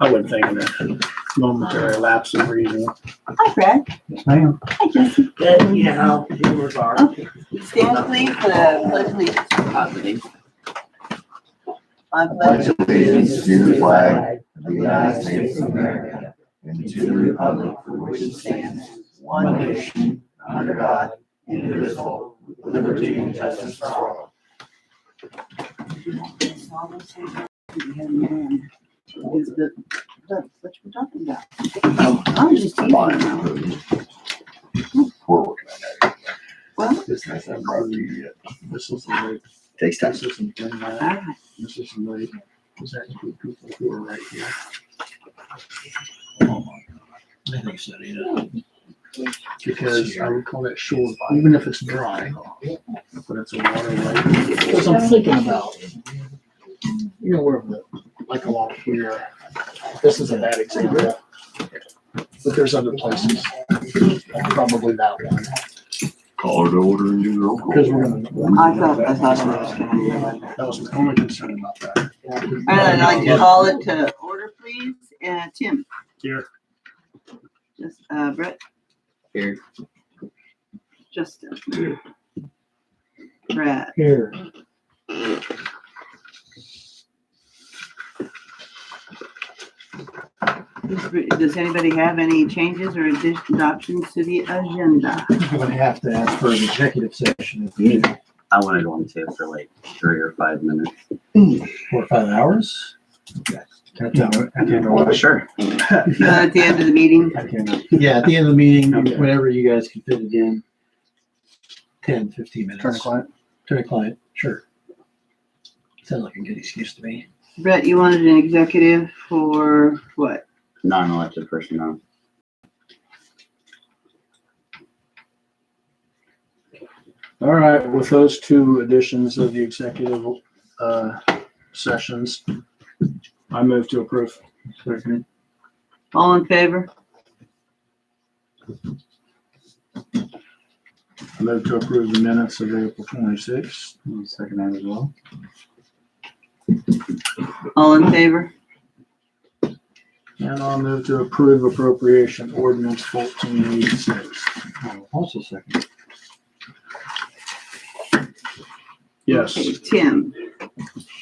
I wouldn't think of a momentary lapse of reason. Hi, Fred. Yes, ma'am. Hi, Jesse. Good, you know, you were gone. Okay. Stand please for the pledge of allegiance. Positive. I pledge allegiance to the flag of the United States of America and to the republic for which it stands, one nation, under God, indivisible, with liberty and justice for all. Is that's what we're talking about. I'm just teasing you. We're working on that. Well, This hasn't brought you yet. This is the way. Takes time. This isn't been all that. right. This is the way. This actually people who are right here. I think so, yeah. Because I would call it short, even if it's dry, but it's a waterway. Because I'm thinking about, you know, where the, like along here, this is a bad example, but there's other places, probably that one. Call it order and do roll call. Because we're gonna. I thought that That was my only concern about that. I'd like to call it to order, please. Tim. Here. Just, Brett. Here. Justin. Brad. Here. Does anybody have any changes or adoptions to the agenda? You're gonna have to ask for an executive session if you need I wanted one too for like 3 or 5 minutes. 4 or 5 hours. At the end of Sure. At the end of the meeting? Yeah, at the end of the meeting, Okay. whenever you guys can fit it in. 10, 15 minutes. Turn a client. Turn a client, sure. Sounds like a good excuse to me. Brett, you wanted an executive for what? Non-elected personnel. All right, with those 2 additions of the executive sessions, I move to approve. Second. All in favor? I move to approve the minutes of April 26th. Second that as well. All in favor? And I'll move to approve appropriation ordinance 1486. Also second. Yes. Okay, Tim,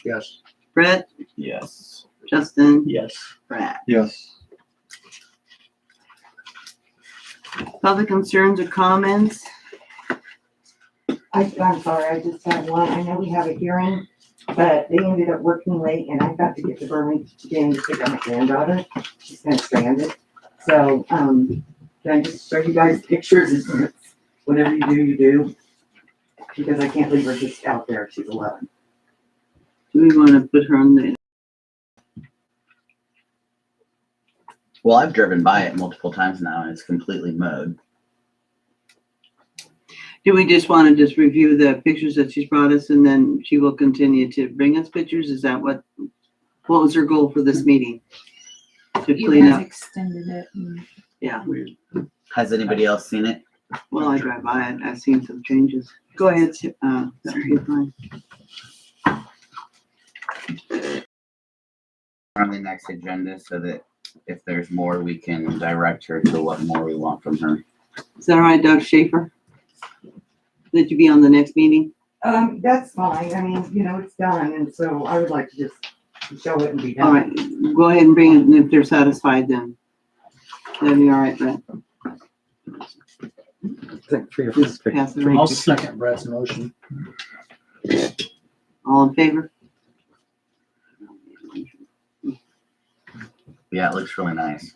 Yes. Brett, Yes. Justin, Yes. Brad. Yes. Public concerns or comments? I'm sorry, I just had one. I know we have a hearing, but they ended up working late and I got to get to Birmingham to pick up my granddaughter. She's been stranded. So, can I just show you guys pictures? Whatever you do, you do. Because I can't leave her just out there. She's 11. Do we want to put her on the, Well, I've driven by it multiple times now and it's completely mowed. do we just want to just review the pictures that she's brought us and then she will continue to bring us pictures? Is that what was her goal for this meeting? To You clean guys up? extended it. Yeah, Has anybody else seen it? well, I drive by it. I've seen some changes. Go ahead, you're fine. On the next agenda so that if there's more, we can direct her to what more we want from her. Is that all right, Doug Schaefer? That you be on the next meeting? That's fine. I mean, it's done. And so I would like to just show it and be All done. right, go ahead and bring it, and if they're satisfied, then that'd be all right, Brett. Just pass it I'll around. second Brett's motion. All in favor? Yeah, it looks really nice.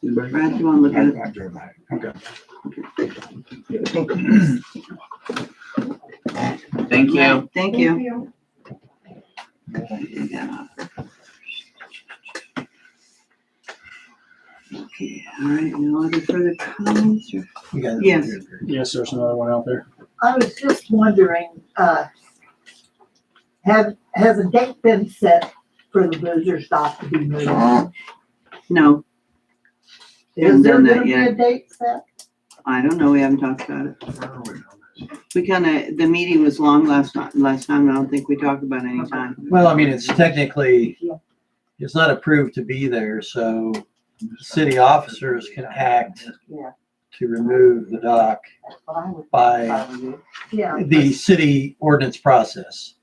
Brad, you wanna look at it? I drove by. Okay. Thank you. Yeah, thank you. Okay, all right, no other further comments or? You got it. Yes. Yes, there's another one out there. I was just wondering, has a date been set for the boozer stop to be moved? No, We haven't Is there done gonna that be a yet. date set? I don't know, we haven't talked about it. We kinda, the meeting was long last time, I don't think we talked about any time. Well, I mean, it's technically, it's not approved to be there, so city officers can act Yeah. to remove the dock That's what I would. by Yeah. the city ordinance process,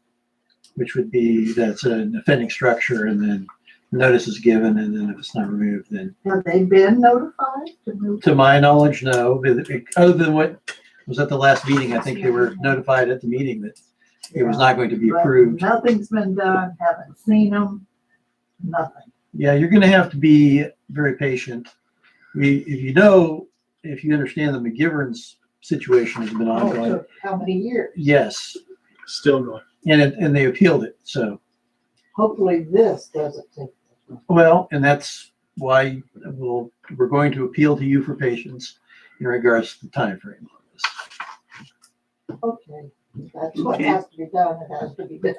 which would be, that's an offending structure, and then notice is given, and then if it's not removed, then, Have they been notified to move? to my knowledge, no. Other than what was at the last meeting, I think they were notified at the meeting that it was not going to be But approved. nothing's been done, haven't seen them, nothing. Yeah, you're gonna have to be very patient. If you understand the McGivern's situation has been Oh, ongoing, took how many years? yes, Still going. and they appealed it, so. Hopefully this doesn't take. Well, and that's why we're going to appeal to you for patience in regards to the timeframe on this. Okay, that's what Okay. has to be done, it has to be done.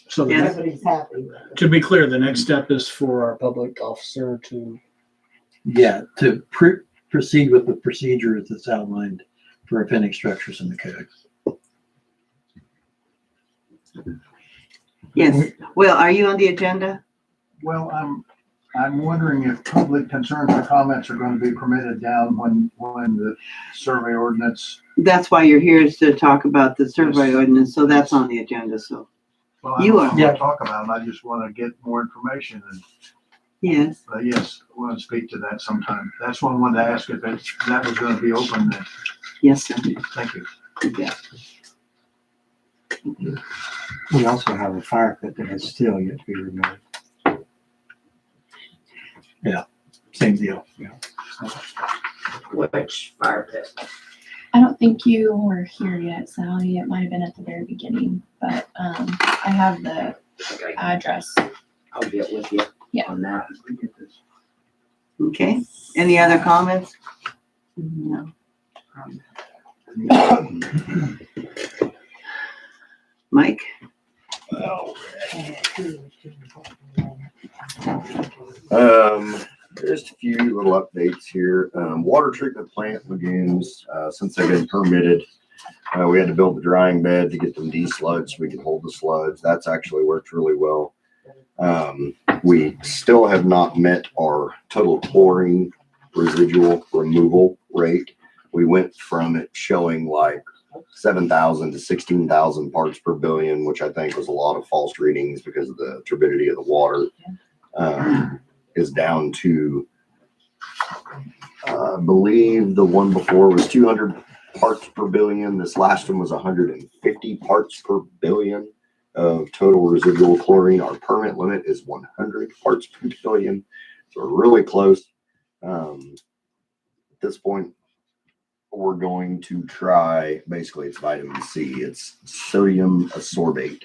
So Yeah. Everybody's happy. to be clear, the next step is for our public officer to, Yeah, to proceed with the procedure that's outlined for offending structures in the code. Yes, Will, are you on the agenda? Well, I'm wondering if public concerns or comments are going to be permitted down when the survey ordinance. That's why you're here, is to talk about the survey ordinance, so that's on the agenda, so, Well, I You don't are. want Yeah. to talk about it. I just want to get more information and, yes. yes, I want to speak to that sometime. That's what I wanted to ask if that was going to be open then. Yes, sir. Thank you. We also have a fire pit that has still yet to be removed. Same deal. Which fire pit? I don't think you were here yet, Sally. It might have been at the very beginning, but I have the Okay, address. I'll get with you Yeah. on that. Okay, any other comments? No. Mike? Just a few little updates here. Water treatment plant lagoons, since they've been permitted, we had to build the drying bed to get them desludged so we could hold the sludge. That's actually worked really well. We still have not met our total chlorine residual removal rate. We went from it showing like 7,000 to 16,000 parts per billion, which I think was a lot of false readings because of the turbidity of the water, is down to, I believe the one before was 200 parts per billion. This last one was 150 parts per billion of total residual chlorine. Our permit limit is 100 parts per billion. So we're really close. At this point, we're going to try, basically it's vitamin C. It's sodium ascorbate,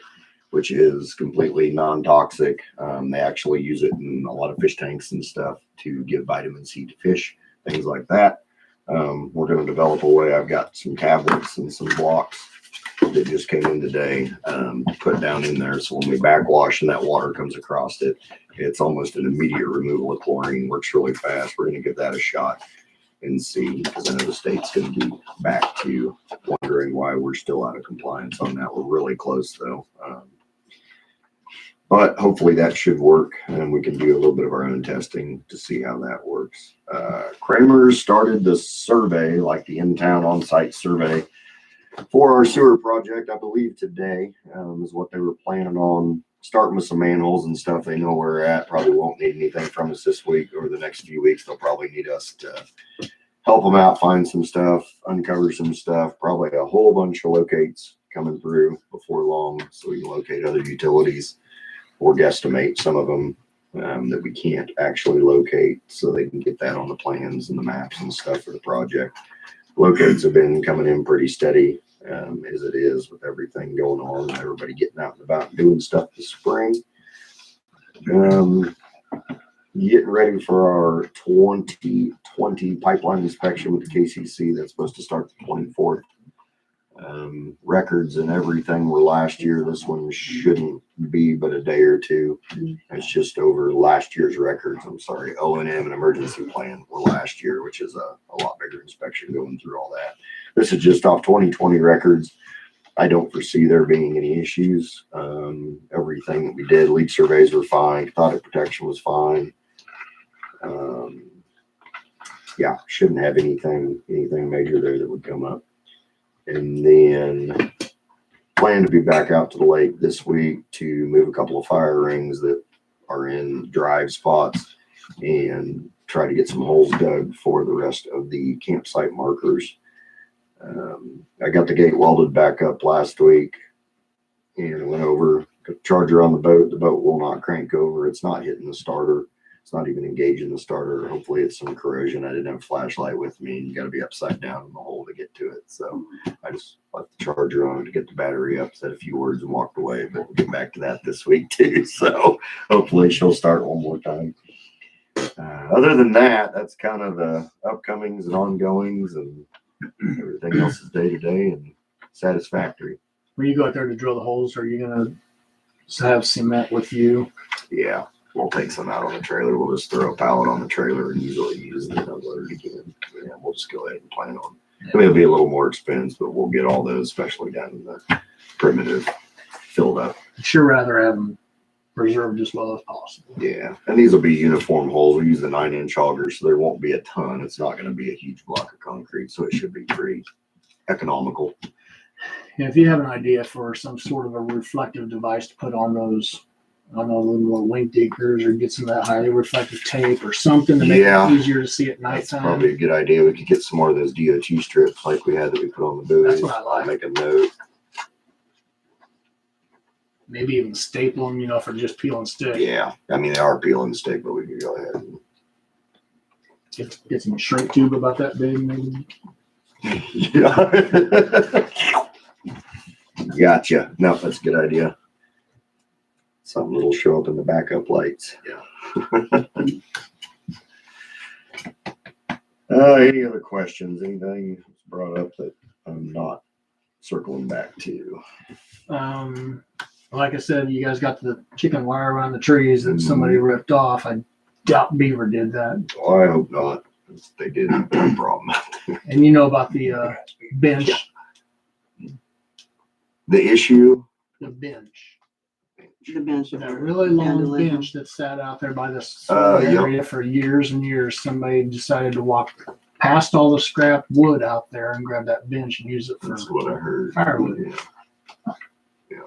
which is completely non-toxic. They actually use it in a lot of fish tanks and stuff to give vitamin C to fish, things like that. We're going to develop a way. I've got some tablets and some blocks that just came in today, to put down in there. So when we backwash and that water comes across it, it's almost an immediate removal of chlorine. Works really fast. We're going to give that a shot and see, because I know the state's going to be back to wondering why we're still out of compliance on that. We're really close though. But hopefully that should work, and we can do a little bit of our own testing to see how that works. Kramer's started the survey, like the in-town on-site survey for our sewer project, I believe today, is what they were planning on, starting with some manholes and stuff. They know where we're at. Probably won't need anything from us this week or the next few weeks. They'll probably need us to help them out, find some stuff, uncover some stuff, probably a whole bunch of locates coming through before long, so we can locate other utilities or guesstimate some of them that we can't actually locate, so they can get that on the plans and the maps and stuff for the project. Locates have been coming in pretty steady, as it is with everything going on, everybody getting out and about and doing stuff this spring. Getting ready for our 2020 pipeline inspection with the KCC. That's supposed to start the 24th. Records and everything were last year. This one shouldn't be but a day or two. It's just over last year's records. I'm sorry. O&M and emergency plan were last year, which is a lot bigger inspection going through all that. This is just off 2020 records. I don't foresee there being any issues. Everything that we did, leak surveys were fine. Cathodic protection was fine. Yeah, shouldn't have anything major there that would come up. And then plan to be back out to the lake this week to move a couple of fire rings that are in drive spots and try to get some holes dug for the rest of the campsite markers. I got the gate welded back up last week and went over, got the charger on the boat. The boat will not crank over. It's not hitting the starter. It's not even engaging the starter. Hopefully it's some corrosion. I didn't have a flashlight with me, and you got to be upside down in the hole to get to it. So I just left the charger on to get the battery up, said a few words and walked away, but we'll get back to that this week too. So hopefully she'll start one more time. Other than that, that's kind of the upcomings and ongoings, and everything else is day to day and satisfactory. When you go out there to drill the holes, are you gonna have cement with you? Yeah, we'll take some out on the trailer. We'll just throw a pallet on the trailer and usually use it and unload it again. Yeah, we'll just go ahead and plan on. I mean, it'll be a little more expensive, but we'll get all those, especially down in the primitive, filled up. I'd sure rather have them preserved as well as possible. Yeah, and these will be uniform holes. We use the 9-inch auger, so there won't be a ton. It's not going to be a huge block of concrete, so it should be pretty economical. And if you have an idea for some sort of a reflective device to put on those, I don't know, little wing diggers, or get some of that highly reflective tape or something to make it easier to see at That's nighttime. probably a good idea. We could get some more of those DOT strips like we had that we put on the buoys. That's what I like. I'll make a note. Maybe even staple them, if they're just peel and stick. Yeah, I mean, they are peel and stick, but we could go ahead and Get some shrink tube about that big, maybe. yeah. Gotcha. No, that's a good idea. Something that'll show up in the backup lights. Yeah. Any other questions? Anything brought up that I'm not circling back to? Like I said, you guys got the chicken wire around the trees that somebody ripped off. I doubt Beaver did that. Oh, I hope not. If they did, no problem. And you know about the bench. The issue? The bench. The bench. That really long bench that sat out there by this Yep. area for years and years. Somebody decided to walk past all the scrap wood out there and grab that bench and use it for That's what I heard. firewood. Yeah.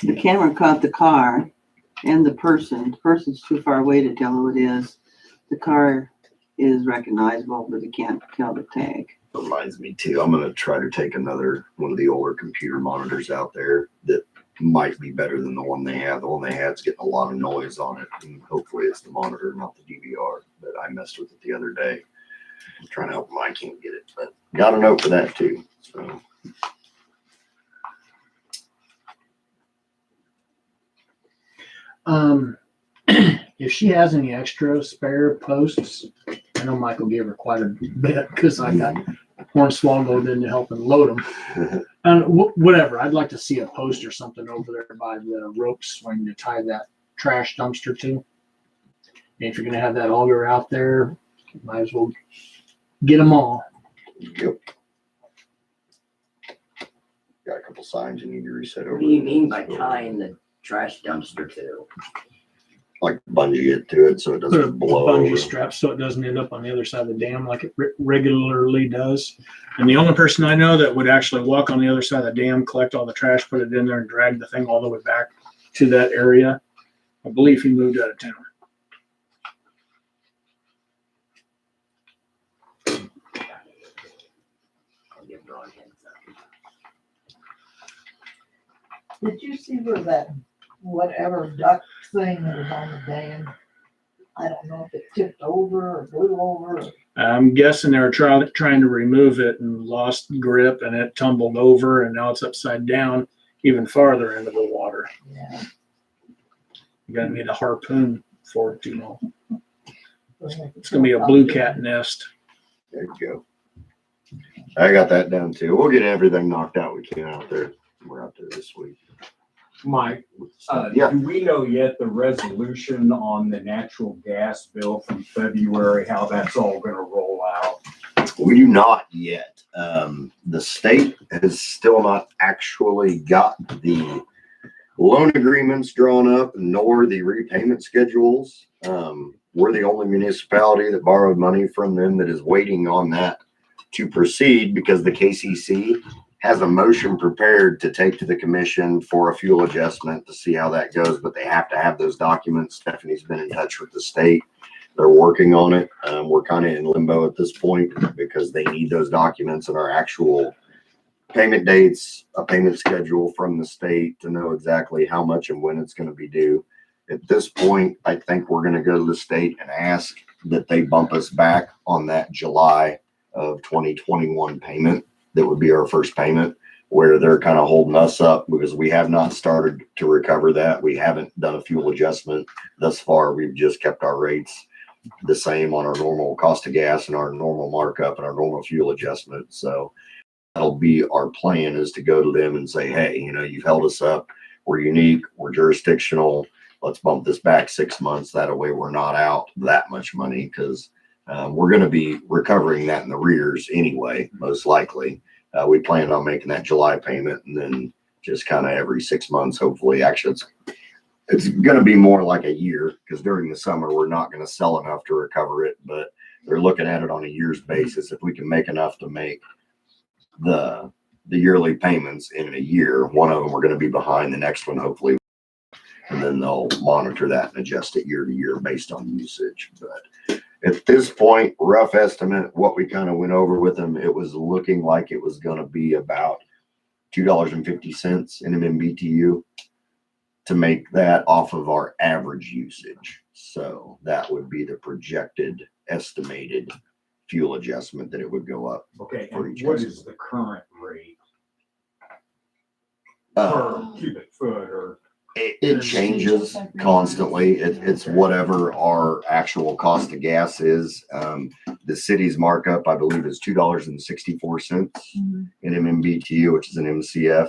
The camera caught the car and the person. The person's too far away to tell who it is. The car is recognizable, but you can't tell the tag. Reminds me too. I'm gonna try to take another one of the older computer monitors out there that might be better than the one they have. The one they had's getting a lot of noise on it, and hopefully it's the monitor, not the DVR. But I messed with it the other day. I'm trying to help them. I can't get it, but got a note for that too. So. If she has any extra spare posts, I know Michael gave her quite a bit because I got Hornswoggled into helping load them. And whatever, I'd like to see a post or something over there by the rope swing to tie that trash dumpster to. And if you're gonna have that auger out there, might as well get them all. Yep. Got a couple signs you need to reset over. What do you mean by tying the trash dumpster to? Like bungee it to it so it Put a doesn't blow bungee over. strap so it doesn't end up on the other side of the dam like it regularly does. And the only person I know that would actually walk on the other side of the dam, collect all the trash, put it in there, and drag the thing all the way back to that area, I believe he moved out of town. I'll give Ron a heads up. Did you see where that whatever duck thing that was on the dam? I don't know if it tipped over or blew over. I'm guessing they were trying to remove it and lost grip, and it tumbled over, and now it's upside down even farther into the water. Yeah. You gotta need a harpoon for it to know. It's gonna be a blue cat nest. There you go. I got that done too. We'll get everything knocked out we can out there. We're out there this week. Mike, Yeah. do we know yet the resolution on the natural gas bill from February, how that's all gonna roll out? We do not yet. The state has still not actually got the loan agreements drawn up, nor the repayment schedules. We're the only municipality that borrowed money from them that is waiting on that to proceed because the KCC has a motion prepared to take to the commission for a fuel adjustment to see how that goes, but they have to have those documents. Stephanie's been in touch with the state. They're working on it. We're kind of in limbo at this point because they need those documents and our actual payment dates, a payment schedule from the state to know exactly how much and when it's going to be due. At this point, I think we're going to go to the state and ask that they bump us back on that July of 2021 payment. That would be our first payment, where they're kind of holding us up because we have not started to recover that. We haven't done a fuel adjustment thus far. We've just kept our rates the same on our normal cost of gas and our normal markup and our normal fuel adjustment. So that'll be our plan, is to go to them and say, hey, you know, you've held us up. We're unique. We're jurisdictional. Let's bump this back 6 months. That way we're not out that much money because we're going to be recovering that in the rears anyway, most likely. We planned on making that July payment and then just kind of every 6 months, hopefully. Actually, it's going to be more like a year because during the summer, we're not going to sell enough to recover it, but they're looking at it on a year's basis. If we can make enough to make the yearly payments in a year, one of them we're going to be behind, the next one hopefully, and then they'll monitor that and adjust it year to year based on usage. But at this point, rough estimate, what we kind of went over with them, it was looking like it was going to be about $2.50 in MMBTU to make that off of our average usage. So that would be the projected estimated fuel adjustment that it would go up. Okay, for and each what customer. is the current rate Uh, per cubic foot or? It changes constantly. It's whatever our actual cost of gas is. The city's markup, I believe, is $2.64 in MMBTU, which is an MCF.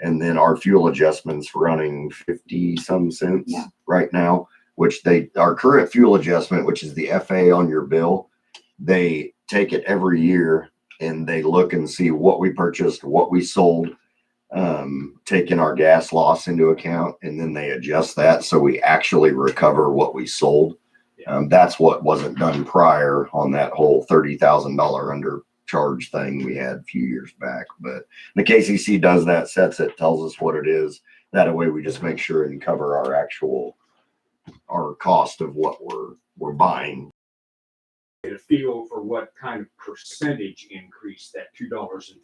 And then our fuel adjustments running 50 some cents right now, which our current fuel adjustment, which is the FA on your bill, they take it every year and they look and see what we purchased, what we sold, taking our gas loss into account, and then they adjust that so we actually recover what we sold. That's what wasn't done prior on that whole $30,000 undercharge thing we had a few years back. But the KCC does that, sets it, tells us what it is. That way we just make sure and cover our cost of what we're buying. Get a feel for what kind of percentage increase that $2.50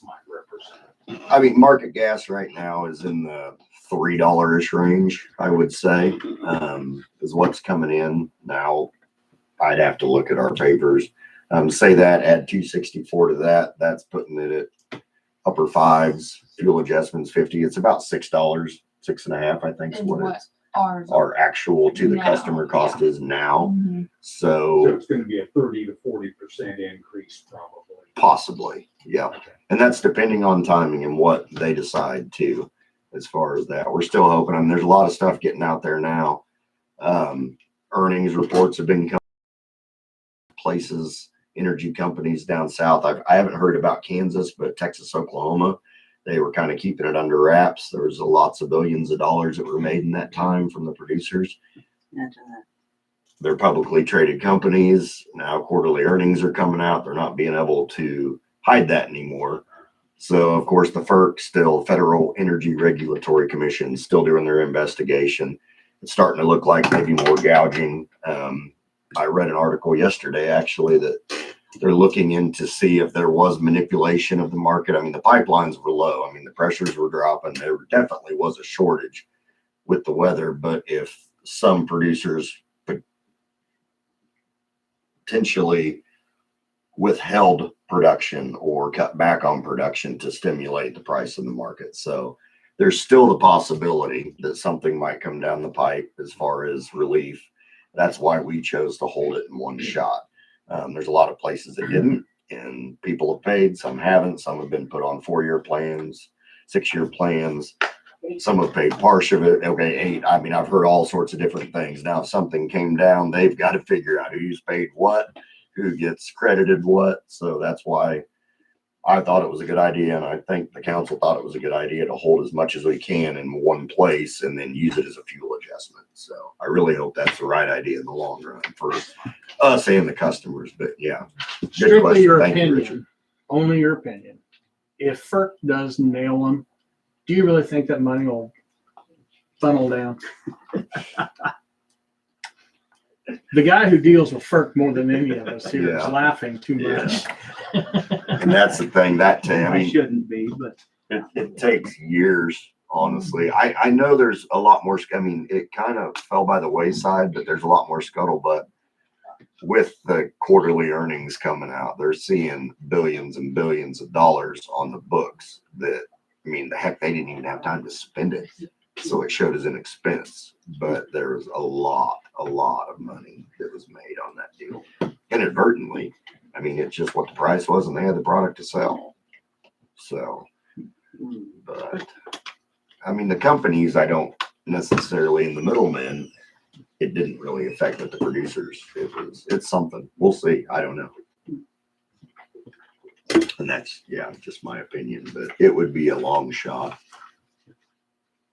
might represent. I mean, market gas right now is in the $3-ish range, I would say, is what's coming in now. I'd have to look at our papers. Say that, add 264 to that, that's putting it at upper fives. Fuel adjustments 50. It's about $6, $6.50, I think is And what what it's ours our actual to the now, customer cost is now. So So it's going to be a 30 to 40% increase probably. possibly, yeah. And that's depending on timing and what they decide too, as far as that. We're still hoping. I mean, there's a lot of stuff getting out there now. Earnings reports have been coming places, energy companies down south. I haven't heard about Kansas, but Texas, Oklahoma, they were kind of keeping it under wraps. There was lots of billions of dollars that were made in that time from the producers. They're publicly traded companies. Now quarterly earnings are coming out. They're not being able to hide that anymore. So, of course, the FERC, still Federal Energy Regulatory Commission, still doing their investigation. It's starting to look like maybe more gouging. I read an article yesterday, actually, that they're looking in to see if there was manipulation of the market. I mean, the pipelines were low. I mean, the pressures were dropping. There definitely was a shortage with the weather. But if some producers potentially withheld production or cut back on production to stimulate the price of the market. So there's still the possibility that something might come down the pipe as far as relief. That's why we chose to hold it in one shot. There's a lot of places that didn't. And people have paid, some haven't, some have been put on 4-year plans, 6-year plans. Some have paid part of it. Okay, 8. I mean, I've heard all sorts of different things. Now, if something came down, they've got to figure out who's paid what, who gets credited what. So that's why I thought it was a good idea. And I think the council thought it was a good idea to hold as much as we can in one place and then use it as a fuel adjustment. So I really hope that's the right idea in the long run for us and the customers. But yeah. Good Strictly question. your Thank you, opinion, Richard. only your opinion. If FERC does nail them, do you really think that money will funnel down? The guy who deals with FERC more than any of us here is Yeah. laughing too much. And that's the thing that I Tammy, shouldn't be, but it takes years, honestly. I know there's a lot more, I mean, it kind of fell by the wayside, but there's a lot more scuttlebutt with the quarterly earnings coming out. They're seeing billions and billions of dollars on the books that, I mean, the heck, they didn't even have time to spend it. So it showed as an expense, but there was a lot of money that was made on that deal. Inadvertently. I mean, it's just what the price was and they had the product to sell. So, but I mean, the companies, I don't necessarily, in the middlemen, it didn't really affect the producers. It's something. We'll see. I don't know. And that's, yeah, just my opinion, but it would be a long shot.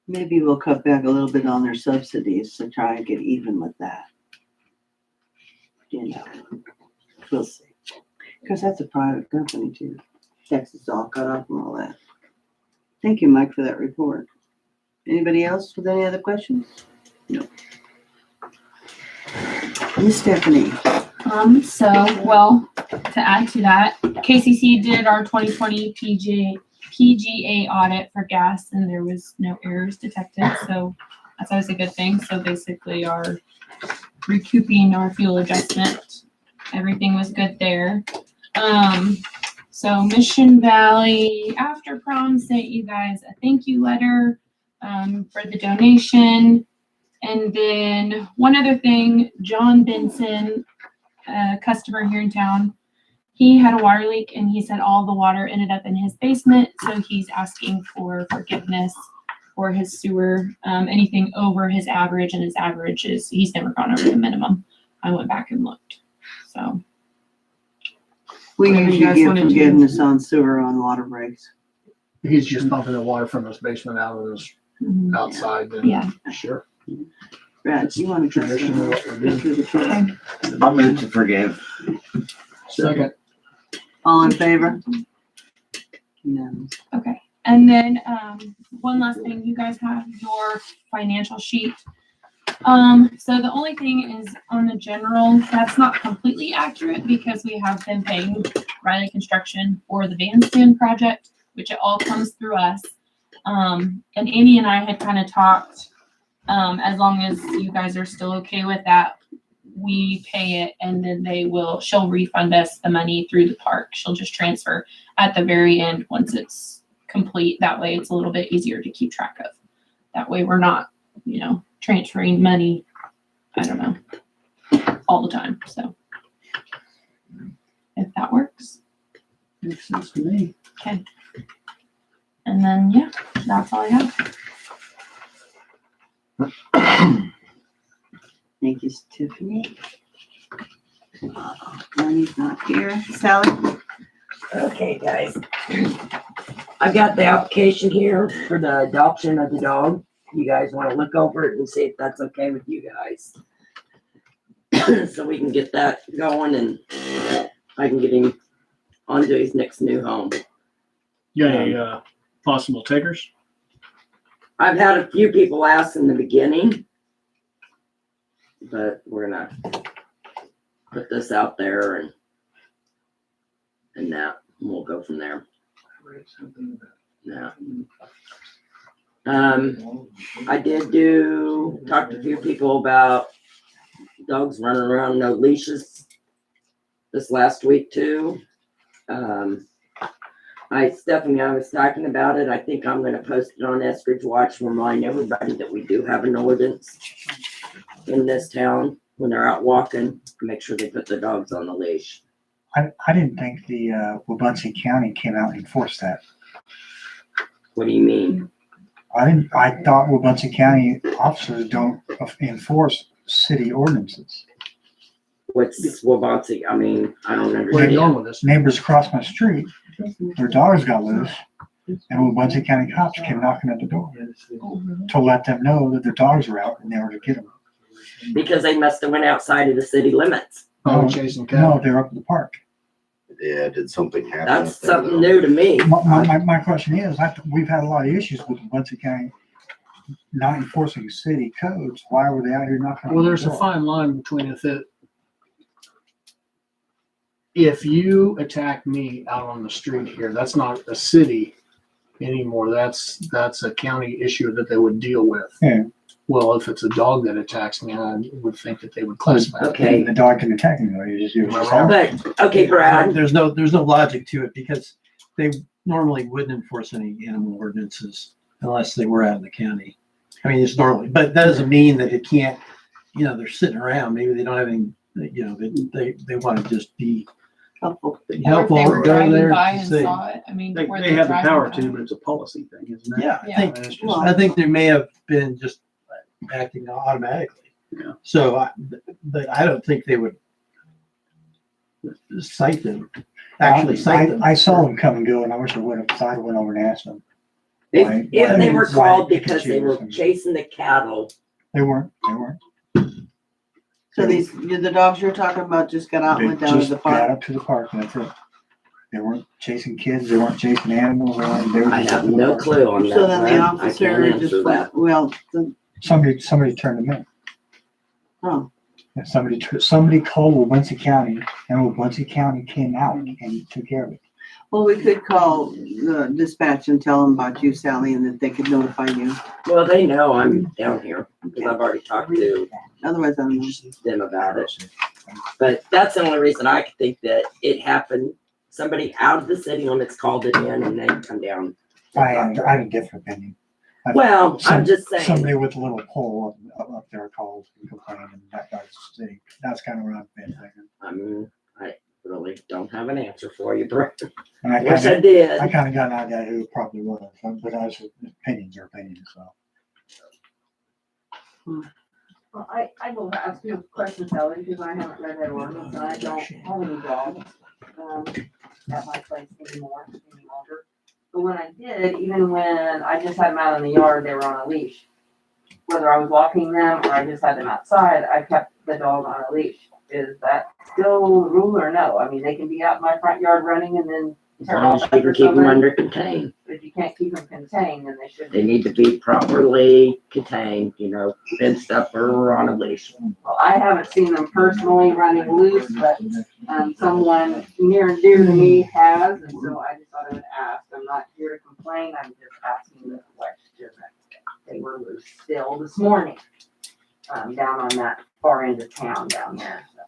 Maybe we'll cut back a little bit on their subsidies to try and get even with that. You know, we'll see. Because that's a private company too. Texas all cut off and all that. Thank you, Mike, for that report. Anybody else with any other questions? No. Miss Stephanie. Well, to add to that, KCC did our 2020 PGA audit for gas and there was no errors detected. So that's always a good thing. So basically our recouping our fuel adjustment, everything was good there. So Mission Valley after prom sent you guys a thank you letter for the donation. And then one other thing, John Benson, a customer here in town, he had a water leak and he said all the water ended up in his basement. So he's asking for forgiveness for his sewer, anything over his average, and his average is, he's never gone over the minimum. I went back and looked. So. We Whatever you usually guys give wanna do. forgiveness on sewer on water breaks. He's just pumping the water from his basement out of his outside. Then Yeah. Sure. Brad, do you want to Tradition of what we're doing. I'll move to forgive. Second. All in favor? No. Okay. And then one last thing, you guys have your financial sheet. So the only thing is on the general, that's not completely accurate because we have been paying Riley Construction for the bandstand project, which it all comes through us. And Amy and I had kind of talked, as long as you guys are still okay with that, we pay it and then she'll refund us the money through the park. She'll just transfer at the very end once it's complete. That way it's a little bit easier to keep track of. That way we're not, transferring money, I don't know, all the time. So if that works. Makes sense to me. Okay. And then, yeah, that's all I have. Thank you, Tiffany. Lenny's not here. Sally? Okay, guys. I've got the application here for the adoption of the dog. You guys want to look over it and see if that's okay with you guys. So we can get that going and I can get him onto his next new home. You got any possible takers? I've had a few people ask in the beginning, but we're gonna put this out there and that we'll go from there. Yeah. I did talk to a few people about dogs running around no leashes this last week too. Stephanie, I was talking about it. I think I'm gonna post it on Eskridge Watch to remind everybody that we do have an ordinance in this town when they're out walking, make sure they put their dogs on the leash. I didn't think the Wabunsee County came out and enforced that. What do you mean? I thought Wabunsee County officers don't enforce city ordinances. What's Wabunsee? I mean, I don't Where are you understand. going with this? Neighbors across my street, their dogs got loose, and Wabunsee County cops came knocking at the door to let them know that their dogs were out and they were to get them. Because they must have went outside of the city limits. Oh, chasing No, cattle. they're up in the park. Yeah, did something happen? That's up there, something though? new to me. My question is, we've had a lot of issues with Wabunsee County not enforcing city codes. Why were they out here knocking on Well, the there's a door? fine line between if you attack me out on the street here, that's not a city anymore. That's a county issue that they would deal with. Yeah. Well, if it's a dog that attacks me, I would think that they would classify it. Okay. The dog can attack me, though. You just use your But, okay, Brad, There's no logic to it because they normally wouldn't enforce any animal ordinances unless they were out in the county. I mean, it's normally, but that doesn't mean that it can't, they're sitting around. Maybe they don't have any, they want to just be Helpful. helpful. Or if they were Go driving there by and and see. saw it, I mean, They, were they have the driving power by? to, but it's a policy thing, isn't it? Yeah, Yeah. I think they may have been just acting automatically. Yeah. So, but I don't think they would cite them, actually cite them. I saw them come and go, and I wish I would have, I went over and asked them. if they were why called they because they were choose them. chasing the cattle, They weren't. So the dogs you're talking about just got out and They went down to just the got park? up to the park, and that's it. They weren't chasing kids, they weren't chasing animals, they were I just have up in the no park. clue on that. So then the Brad. I officer can't just answer that. went, well, Somebody turned them in. oh, And somebody called Wabunsee County, and Wabunsee County came out and took care of it. well, we could call the dispatch and tell them about you, Sally, and that they could notify you. Well, they know I'm down here because I've already talked to Otherwise, I don't know. them about it. But that's the only reason I could think that it happened. Somebody out of the city limits called it in and they come down. I had a different opinion. Well, Some- I'm just saying. Somebody with a little pole up there called and complained, and that guy's sick. That's kind of where I've been thinking. I mean, I really don't have an answer for you, Brett. And I Wish I kind did. of got an idea who it probably was, but I was, opinions are opinions, so. Well, I will ask you a question, Sally, because I haven't read that ordinance, and I don't have any dogs, at my place any longer. But when I did, even when I just had them out in the yard, they were on a leash. Whether I was walking them or I just had them outside, I kept the dog on a leash. Is that still the rule or no? I mean, they can be out in my front yard running and then As tear long off as you after can keep them somebody. under contained. But if you can't keep them contained, then they should They be. need to be properly contained, fenced up or on a leash. Well, I haven't seen them personally running loose, but someone near and dear to me has, and so I just thought I would ask. I'm not here to complain, I'm just asking the question that they were loose still this morning, down on that far end of town down there. So.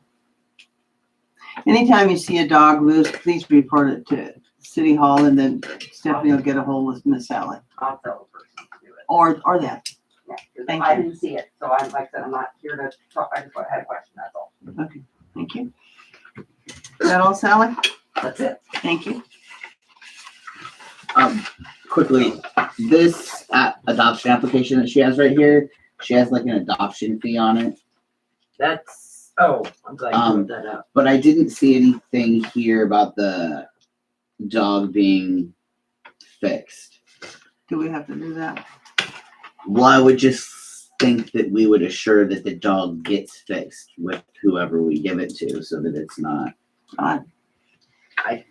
Anytime you see a dog loose, please report it to City Hall, and then Stephanie will get a hold with Miss Sally, I'll tell the person to do it. or that. Yeah, 'cause Thank I you. didn't see it, so I'm, like I said, I'm not here to talk, I just had a question, that's all. Okay, thank you. Is that all, Sally? That's it. Thank you. Quickly, this adoption application that she has right here, she has like an adoption fee on it. I'm glad you brought that up. But I didn't see anything here about the dog being fixed. Do we have to do that? Well, I would just think that we would assure that the dog gets fixed with whoever we give it to so that it's not.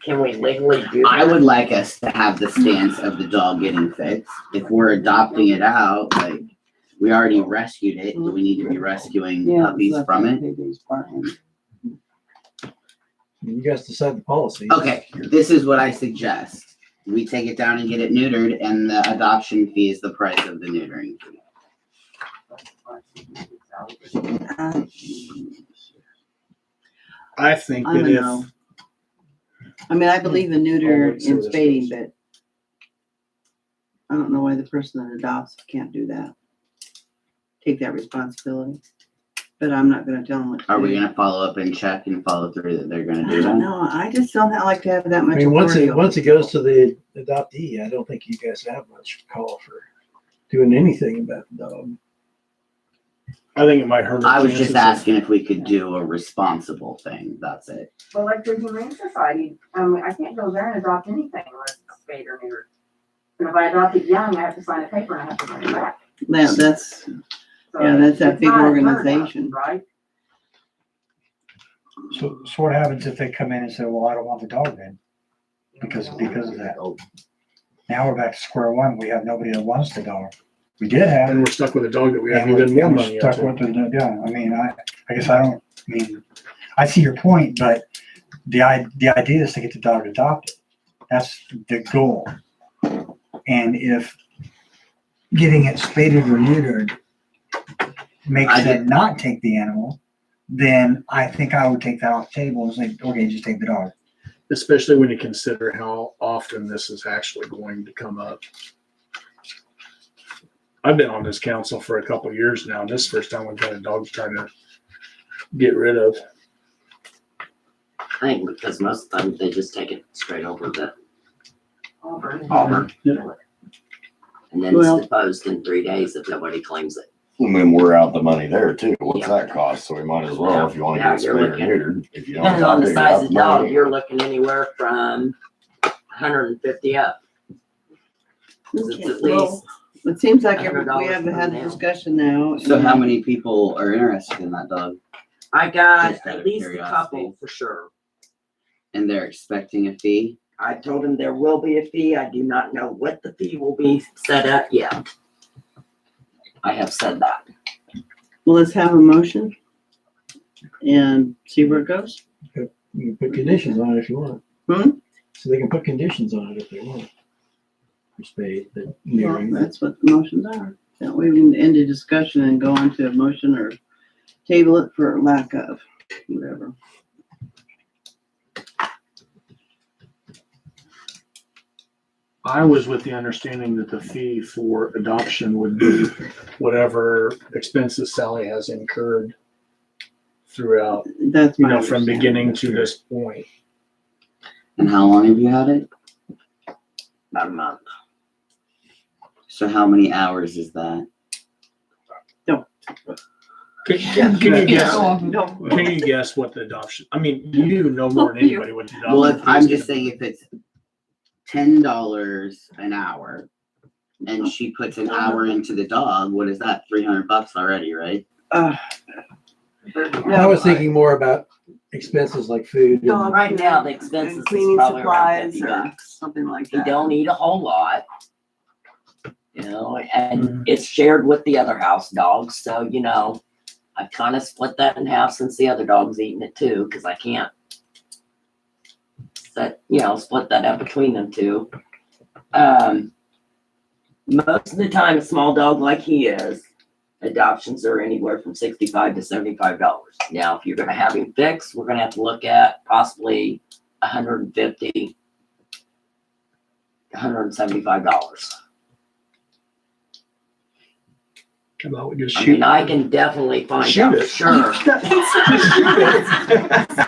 Can we legally do that? I would like us to have the stance of the dog getting fixed. If we're adopting it out, like, we already rescued it, do we need to be rescuing puppies from it? You guys decide the policy. Okay, this is what I suggest. We take it down and get it neutered, and the adoption fee is the price of the neutering fee. I think I'm that a if, no. I mean, I believe in neuter and spading, but I don't know why the person that adopts can't do that. Take that responsibility. but I'm not gonna tell them what to do. Are we gonna follow up and check and follow through that they're gonna do that? No, I just don't like to have that I much mean, authority. once it goes to the adoptee, I don't think you guys have much call for doing anything about the dog. I think it might hurt. our I was chances just of- asking if we could do a responsible thing, that's it. But like the Humane Society, I can't go there and adopt anything unless it's spayed or neutered. And if I adopt it young, I have to sign a paper and I have to bring it back. That's, So yeah, that's that it's big not a bird organization. adoption, right? So what happens if they come in and say, well, I don't want the dog then? Because of that. Now we're back to square one. We have nobody that wants the dog. We did have. And we're stuck with a dog that we have And we're- even more and we're money stuck into. with the, yeah, I mean, I guess I see your point, but the idea is to get the dog adopted. That's the goal. And if getting it spaded or neutered makes them not take the animal, then I think I would take that off the table and say, okay, just take the dog. Especially when you consider how often this is actually going to come up. I've been on this council for a couple of years now, and this is the first time we've had a dog trying to get rid of. I think because most of the time they just take it straight over the Auburn. and then Well- it's disposed in 3 days if nobody claims it. And then we're out the money there too. What's Yeah. that cost? So we might as well, if you want to Yeah, get it you're spayed or looking- neutered, if you don't. Depending on the adopt it, size you're of out the dog, money. you're looking anywhere from 150 up. 'Cause it's at Well, least, it seems like we $100 have per had a nail. discussion now. So how many people are interested in that dog? I got Just out at of least a curiosity. couple for sure. And they're expecting a fee? I told him there will be a fee. I do not know what the fee will be set at yet. I have said that. Well, let's have a motion and see where it goes. You can put conditions on it if you want. So they can put conditions on it if they want. For spade, but Well, neutering. that's what the motions are. That way we can end the discussion and go on to a motion or table it for lack of, whatever. I was with the understanding that the fee for adoption would be whatever expenses Sally has incurred throughout, That's my from understanding. beginning to this point. And how long have you had it? About a month. So how many hours is that? Can you guess? No. Can you guess what the adoption? I mean, you know more than anybody what the adoption. Well, if, fee I'm is just gonna saying be. if it's $10 an hour and she puts an hour into the dog, what is that? $300 already, right? I was thinking more about expenses like food. and- Dog Right now, the and expenses is cleaning probably around supplies $50. or something like You that. don't eat a whole lot. And it's shared with the other house dogs, so, I kind of split that in half since the other dog's eating it too, because I can't split that up between them two. Most of the time, a small dog like he is, adoptions are anywhere from $65 to $75. Now, if you're gonna have him fixed, we're gonna have to look at possibly $150, $175. How about we just I shoot? mean, I can definitely find Shoot out it. for sure.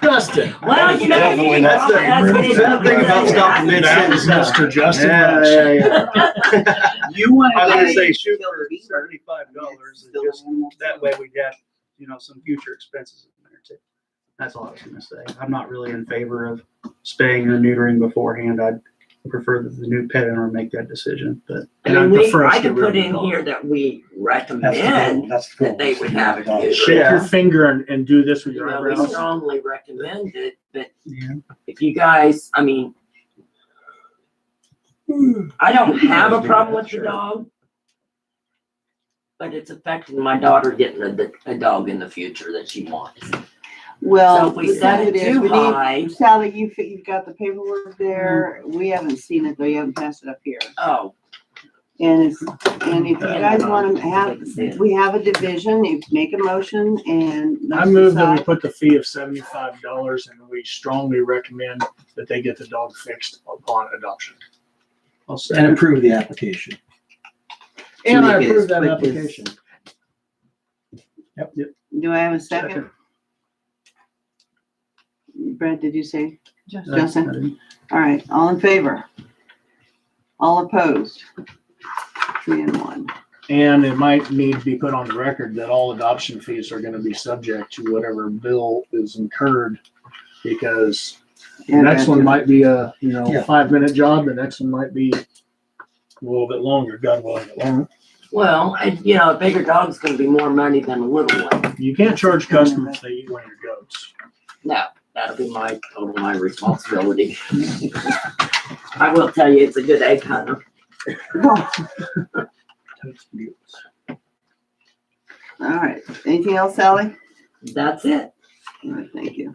Justin. Well, Definitely, that's the- that's the thing about stopping mid-sentence. Mr. Justin Rush. You want I was gonna to say shoot for $75 and just, that way we get, some future expenses in there too. That's all I was gonna say. I'm not really in favor of spaying or neutering beforehand. I'd prefer that the new pet owner make that decision, but. I And I mean, prefer us I to can get rid put of in the dog. here that we That's the goal. recommend That's the goal. that they would have it neutered. Shake your finger and do this with your We eyebrows. strongly recommend it, but Yeah. if you guys, I mean, I don't have a problem with the dog, but it's affecting my daughter getting a dog in the future that she wants. Well, So if we the set thing it is, too we need- high- Sally, you've got the paperwork there. We haven't seen it though. You haven't passed it up here. Oh, And if you guys want to have, we have a division, you make a motion and. I move that we put the fee of $75 and we strongly recommend that they get the dog fixed upon adoption. And improve the application. And I make it approve as that quick as- application. Yep. Do I have a second? Brad, did you say? Just Justin? All right, all in favor? All opposed? 3 and 1. And it might need to be put on the record that all adoption fees are gonna be subject to whatever bill is incurred. Because the next one might be a, Yeah. 5-minute job, the next one might be a little bit longer, God willing, it won't. Well, a bigger dog's gonna be more money than a little one. You can't charge customers they eat one of your goats. No, that'll be my responsibility. I will tell you, it's a good egg hunter. All right, anything else, Sally? That's it. All right, thank you.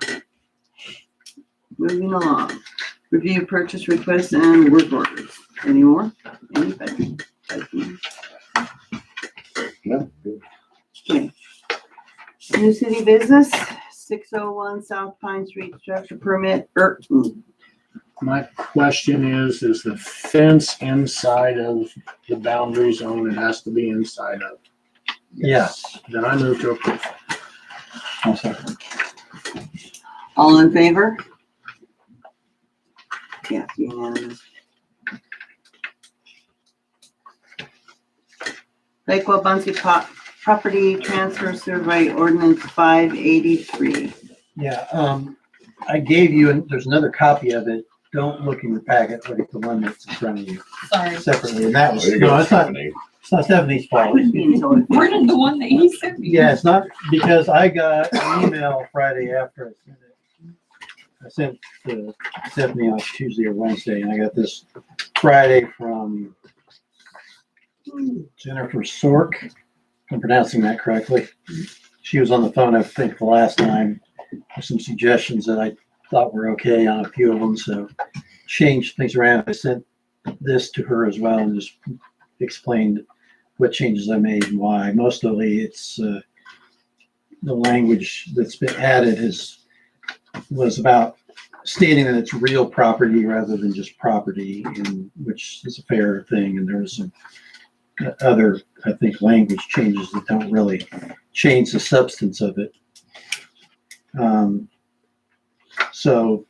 Moving along. Review purchase requests and work orders. Any more? Anybody? No, good. Okay. New city business, 601 South Pine Street structure permit. My question is the fence inside of the boundary zone? It has to be inside of. Yes. Then I move to approve. I'll second. All in favor? Yes, unanimous. Lakewell Buncie property transfer survey ordinance 583. Yeah, I gave you, and there's another copy of it. Don't look in your packet, look at the one that's in front of you sorry. separately. And that was, There you go, no, it's not, Stephanie. it's not Stephanie's I fault. was being told. Where did the one that he sent me? Yeah, it's not, because I got an email Friday after I sent it. I sent to Stephanie on Tuesday or Wednesday, and I got this Friday from Jennifer Sork, if I'm pronouncing that correctly. She was on the phone, I think, the last time, with some suggestions that I thought were okay on a few of them, so changed things around. I sent this to her as well and just explained what changes I made and why. Mostly it's the language that's been added was about stating that it's real property rather than just property, which is a fair thing. And there was some other, I think, language changes that don't really change the substance of it. So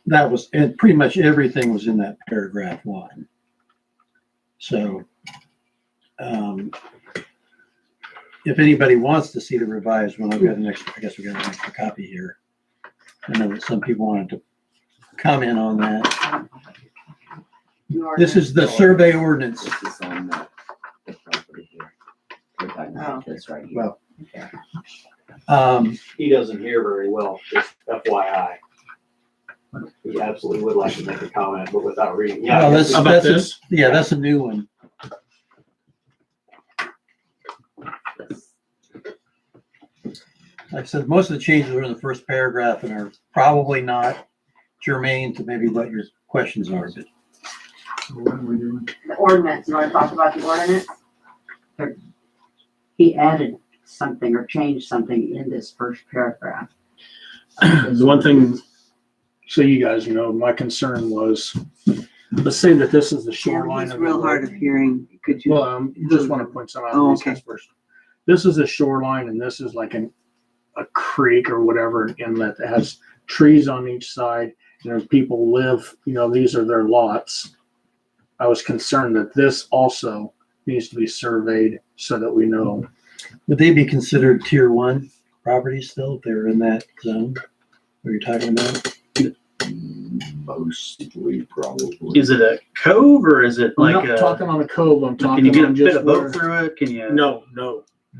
that was, and pretty much everything was in that paragraph 1. So if anybody wants to see the revised one, I've got an extra, I guess we got an extra copy here. I know that some people wanted to comment on that. This is the survey ordinance. This is on the property here. We're talking about this right here. Well, He doesn't hear very well, just FYI. He absolutely would like to make a comment, but without reading. well, that's, How about this? yeah, that's a new one. Like I said, most of the changes are in the first paragraph and are probably not germane to maybe what your questions are, but What are we doing? The ordinance, you wanna talk about the ordinance? He added something or changed something in this first paragraph. The one thing, so you guys know, my concern was, let's say that this is the shoreline It's of the real hard of lake. hearing. Could you? Well, just want to point something out. Oh, These okay. guys first. This is a shoreline and this is like a creek or whatever, an inlet that has trees on each side. And people live, these are their lots. I was concerned that this also needs to be surveyed so that we know. would they be considered tier 1 properties still if they're in that zone? What you're talking about? Mostly, probably. Is it a cove or is it I'm like not talking on a cove, I'm can talking you get a on bit just of boat where, through it? Can you? no.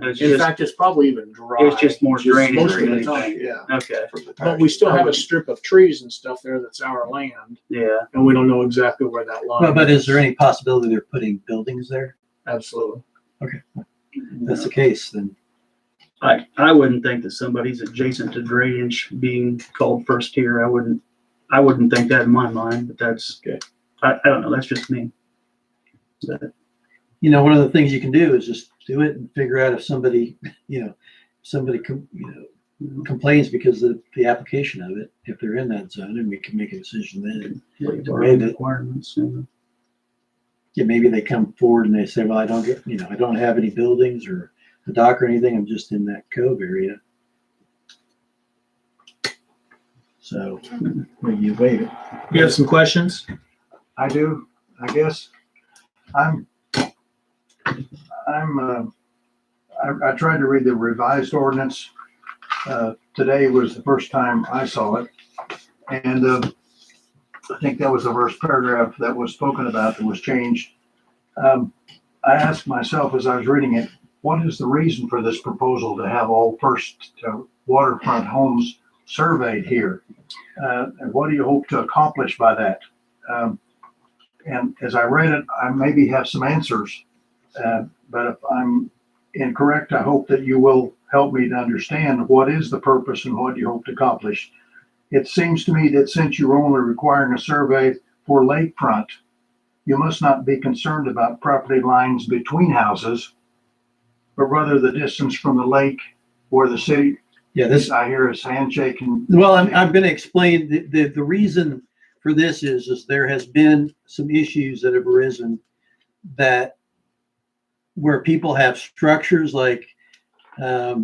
It's In just, fact, it's probably even dry. it's just more drainage. Most of than the time, anything. yeah. Okay, From the But we still have a strip of trees and stuff there that's our land, yeah. and we don't know exactly where that line. Well, but is there any possibility they're putting buildings there? Absolutely. If that's the case, then I wouldn't think that somebody's adjacent to drainage being called first tier. I wouldn't think that in my mind, but that's, Okay. I don't know, that's just me. But one of the things you can do is just do it and figure out if somebody, complains because of the application of it, if they're in that zone, and we can make a decision then. The way that, requirements, yeah, maybe they come forward and they say, well, I don't have any buildings, or a dock or anything. I'm just in that cove area. So maybe you waive it. You have some questions? I do, I guess. I tried to read the revised ordinance. Today was the first time I saw it. And I think that was the first paragraph that was spoken about that was changed. I asked myself as I was reading it, what is the reason for this proposal to have all first waterfront homes surveyed here? And what do you hope to accomplish by that? And as I read it, I maybe have some answers, but if I'm incorrect, I hope that you will help me to understand what is the purpose and what you hope to accomplish. It seems to me that since you're only requiring a survey for lakefront, you must not be concerned about property lines between houses, but rather the distance from the lake or the city. Yeah, this, I hear his handshake and. well, I'm going to explain the reason for this is there has been some issues that have arisen that where people have structures like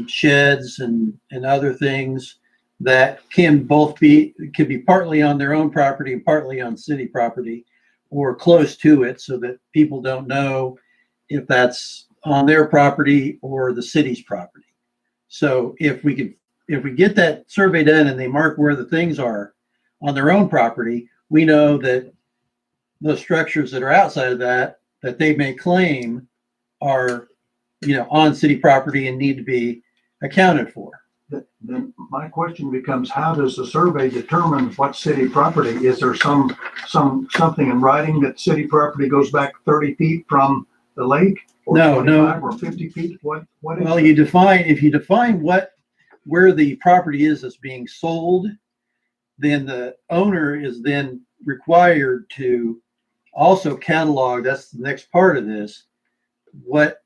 sheds and other things that can be partly on their own property and partly on city property or close to it, so that people don't know if that's on their property or the city's property. So if we get that survey done and they mark where the things are on their own property, we know that those structures that are outside of that they may claim are, on city property and need to be accounted for. Then my question becomes, how does the survey determine what city property? Is there something in writing that city property goes back 30 feet from the lake? Or No, 25 or 50 feet? What is Well, it? if you define where the property is that's being sold, then the owner is then required to also catalog, that's the next part of this, what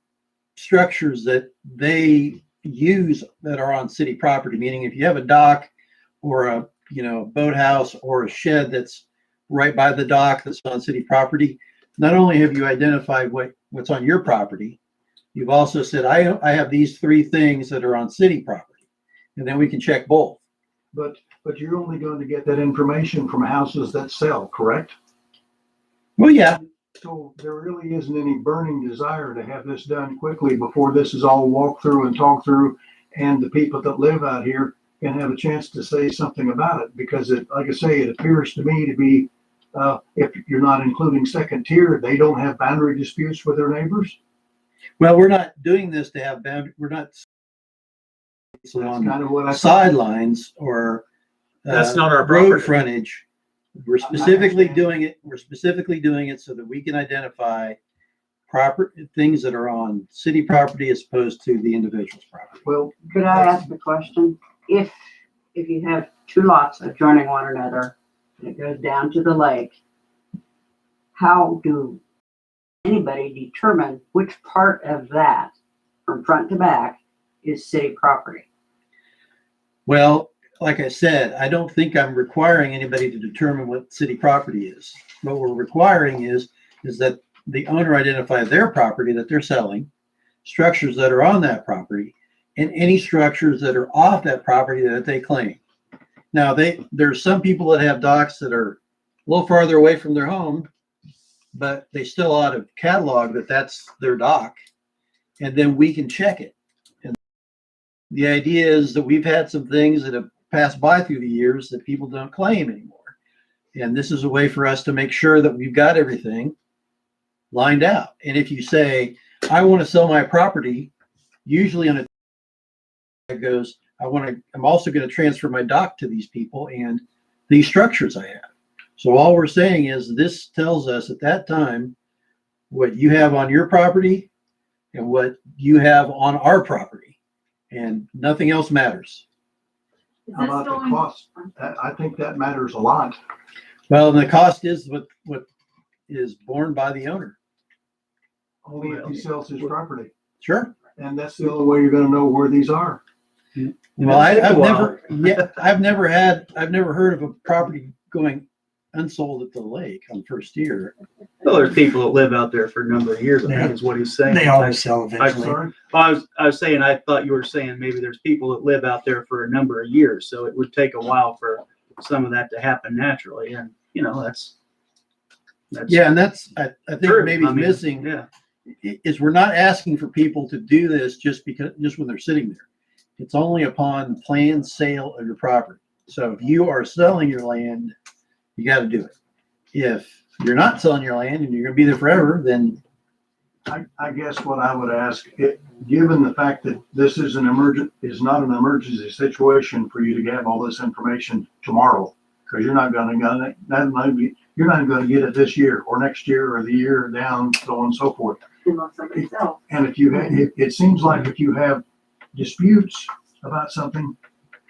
structures that they use that are on city property. Meaning if you have a dock or a boathouse or a shed that's right by the dock that's on city property, not only have you identified what's on your property, you've also said, I have these three things that are on city property, and then we can check both. But you're only going to get that information from houses that sell, correct? Well, yeah. So there really isn't any burning desire to have this done quickly before this is all walked through and talked through, and the people that live out here can have a chance to say something about it. Because like I say, it appears to me to be, if you're not including second tier, they don't have boundary disputes with their neighbors. Well, we're not doing this to have boundary. We're not on kind of what I sidelines or That's not our road property. frontage. We're specifically doing it. We're specifically doing it so that we can identify proper things that are on city property as opposed to the individual's property. Well, Could I ask a question? If you have two lots adjoining one another, and it goes down to the lake, how do anybody determine which part of that, from front to back, is city property? Well, like I said, I don't think I'm requiring anybody to determine what city property is. What we're requiring is that the owner identify their property that they're selling, structures that are on that property, and any structures that are off that property that they claim. Now, there's some people that have docks that are a little farther away from their home, but they still ought to catalog that that's their dock, and then we can check it. And the idea is that we've had some things that have passed by through the years that people don't claim anymore. And this is a way for us to make sure that we've got everything lined out. And if you say, I want to sell my property, usually on it goes, I'm also going to transfer my dock to these people and these structures I have. So all we're saying is this tells us at that time what you have on your property and what you have on our property, and nothing else matters. how about the cost? I think that matters a lot. Well, and the cost is what is borne by the owner. Only if he sells his property. Sure. And that's the only way you're going to know where these are. Well, I've never heard of a property going unsold at the lake on first year. Well, there's people that live out there for a number of years, I think is what he's saying. They always sell eventually. I was saying, I thought you were saying maybe there's people that live out there for a number of years, so it would take a while for some of that to happen naturally, and, you know, that's. Yeah, and that's, I think true. maybe I mean, missing Yeah, is we're not asking for people to do this just when they're sitting there. It's only upon planned sale of your property. So if you are selling your land, you got to do it. If you're not selling your land and you're going to be there forever, then I guess what I would ask, given the fact that this is not an emergency situation for you to have all this information tomorrow, because you're not going to get it this year or next year or the year down, so on and so forth. And it seems like if you have disputes about something,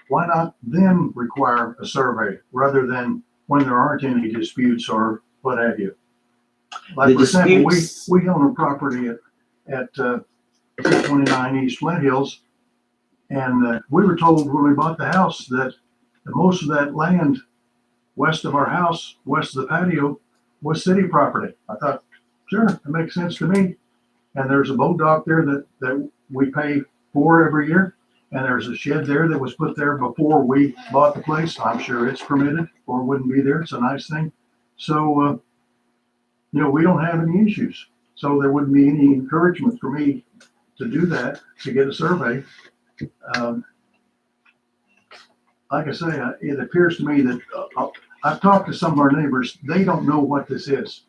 why not then require a survey rather than when there aren't any disputes or what have you? Like, for example, we own a property at 29 East Flint Hills, and we were told when we bought the house that most of that land west of our house, west of the patio, was city property. I thought, sure, that makes sense to me. And there's a boat dock there that we pay for every year. And there's a shed there that was put there before we bought the place. I'm sure it's permitted or wouldn't be there. It's a nice thing. So, we don't have any issues. So there wouldn't be any encouragement for me to do that, to get a survey. Like I say, it appears to me that I've talked to some of our neighbors. They don't know what this is.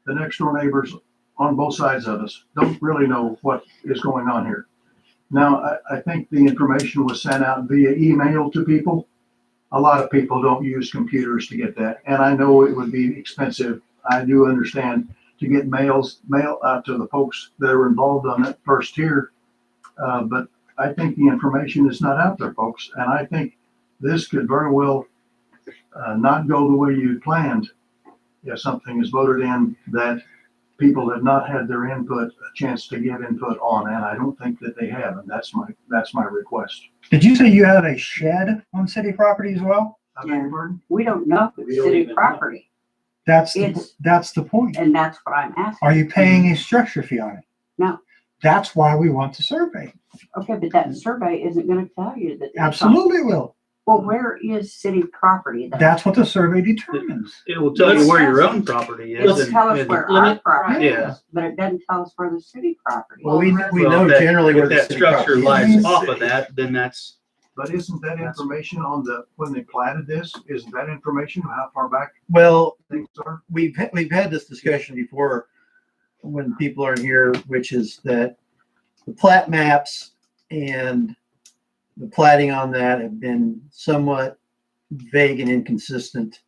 The next door neighbors on both sides of us don't really know what is going on here. Now, I think the information was sent out via email to people. A lot of people don't use computers to get that. And I know it would be expensive. I do understand to get mail out to the folks that are involved on that first tier. But I think the information is not out there, folks. And I think this could very well not go the way you planned if something is voted in that people have not had their input, a chance to give input on, and I don't think that they have, and that's my request. Did you say you have a shed on city property as well? Yeah. We don't know if it's city property, That's the point. and that's what I'm asking. Are you paying a structure fee on it? No. That's why we want the survey. Okay, but that survey isn't gonna tell you that. Absolutely will. Well, where is city property? That's what the survey determines. it will tell you where your own property is. It'll tell us where our property Yeah. is, but it doesn't tell us where the city property is. well, we Well, know if that- generally where if the that city structure property is. lies off of that, then that's. But isn't that information when they platted this, isn't that information how far back Well, things are? we've had this discussion before when people are here, which is that the plat maps and the platting on that have been somewhat vague and inconsistent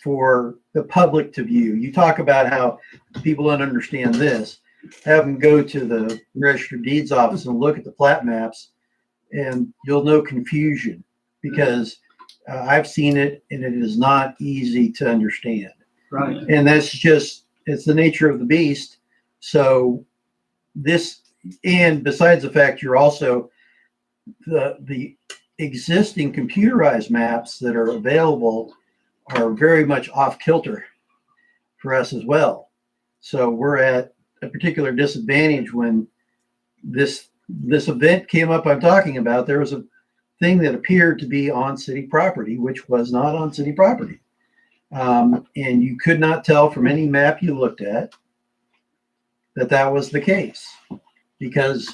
for the public to view. You talk about how people don't understand this. Have them go to the Register of Deeds office and look at the plat maps, and you'll know confusion because I've seen it and it is not easy to understand. Right. And it's the nature of the beast. So and besides the fact you're also the existing computerized maps that are available are very much off kilter for us as well. So we're at a particular disadvantage when this event came up I'm talking about. There was a thing that appeared to be on city property, which was not on city property. And you could not tell from any map you looked at that was the case because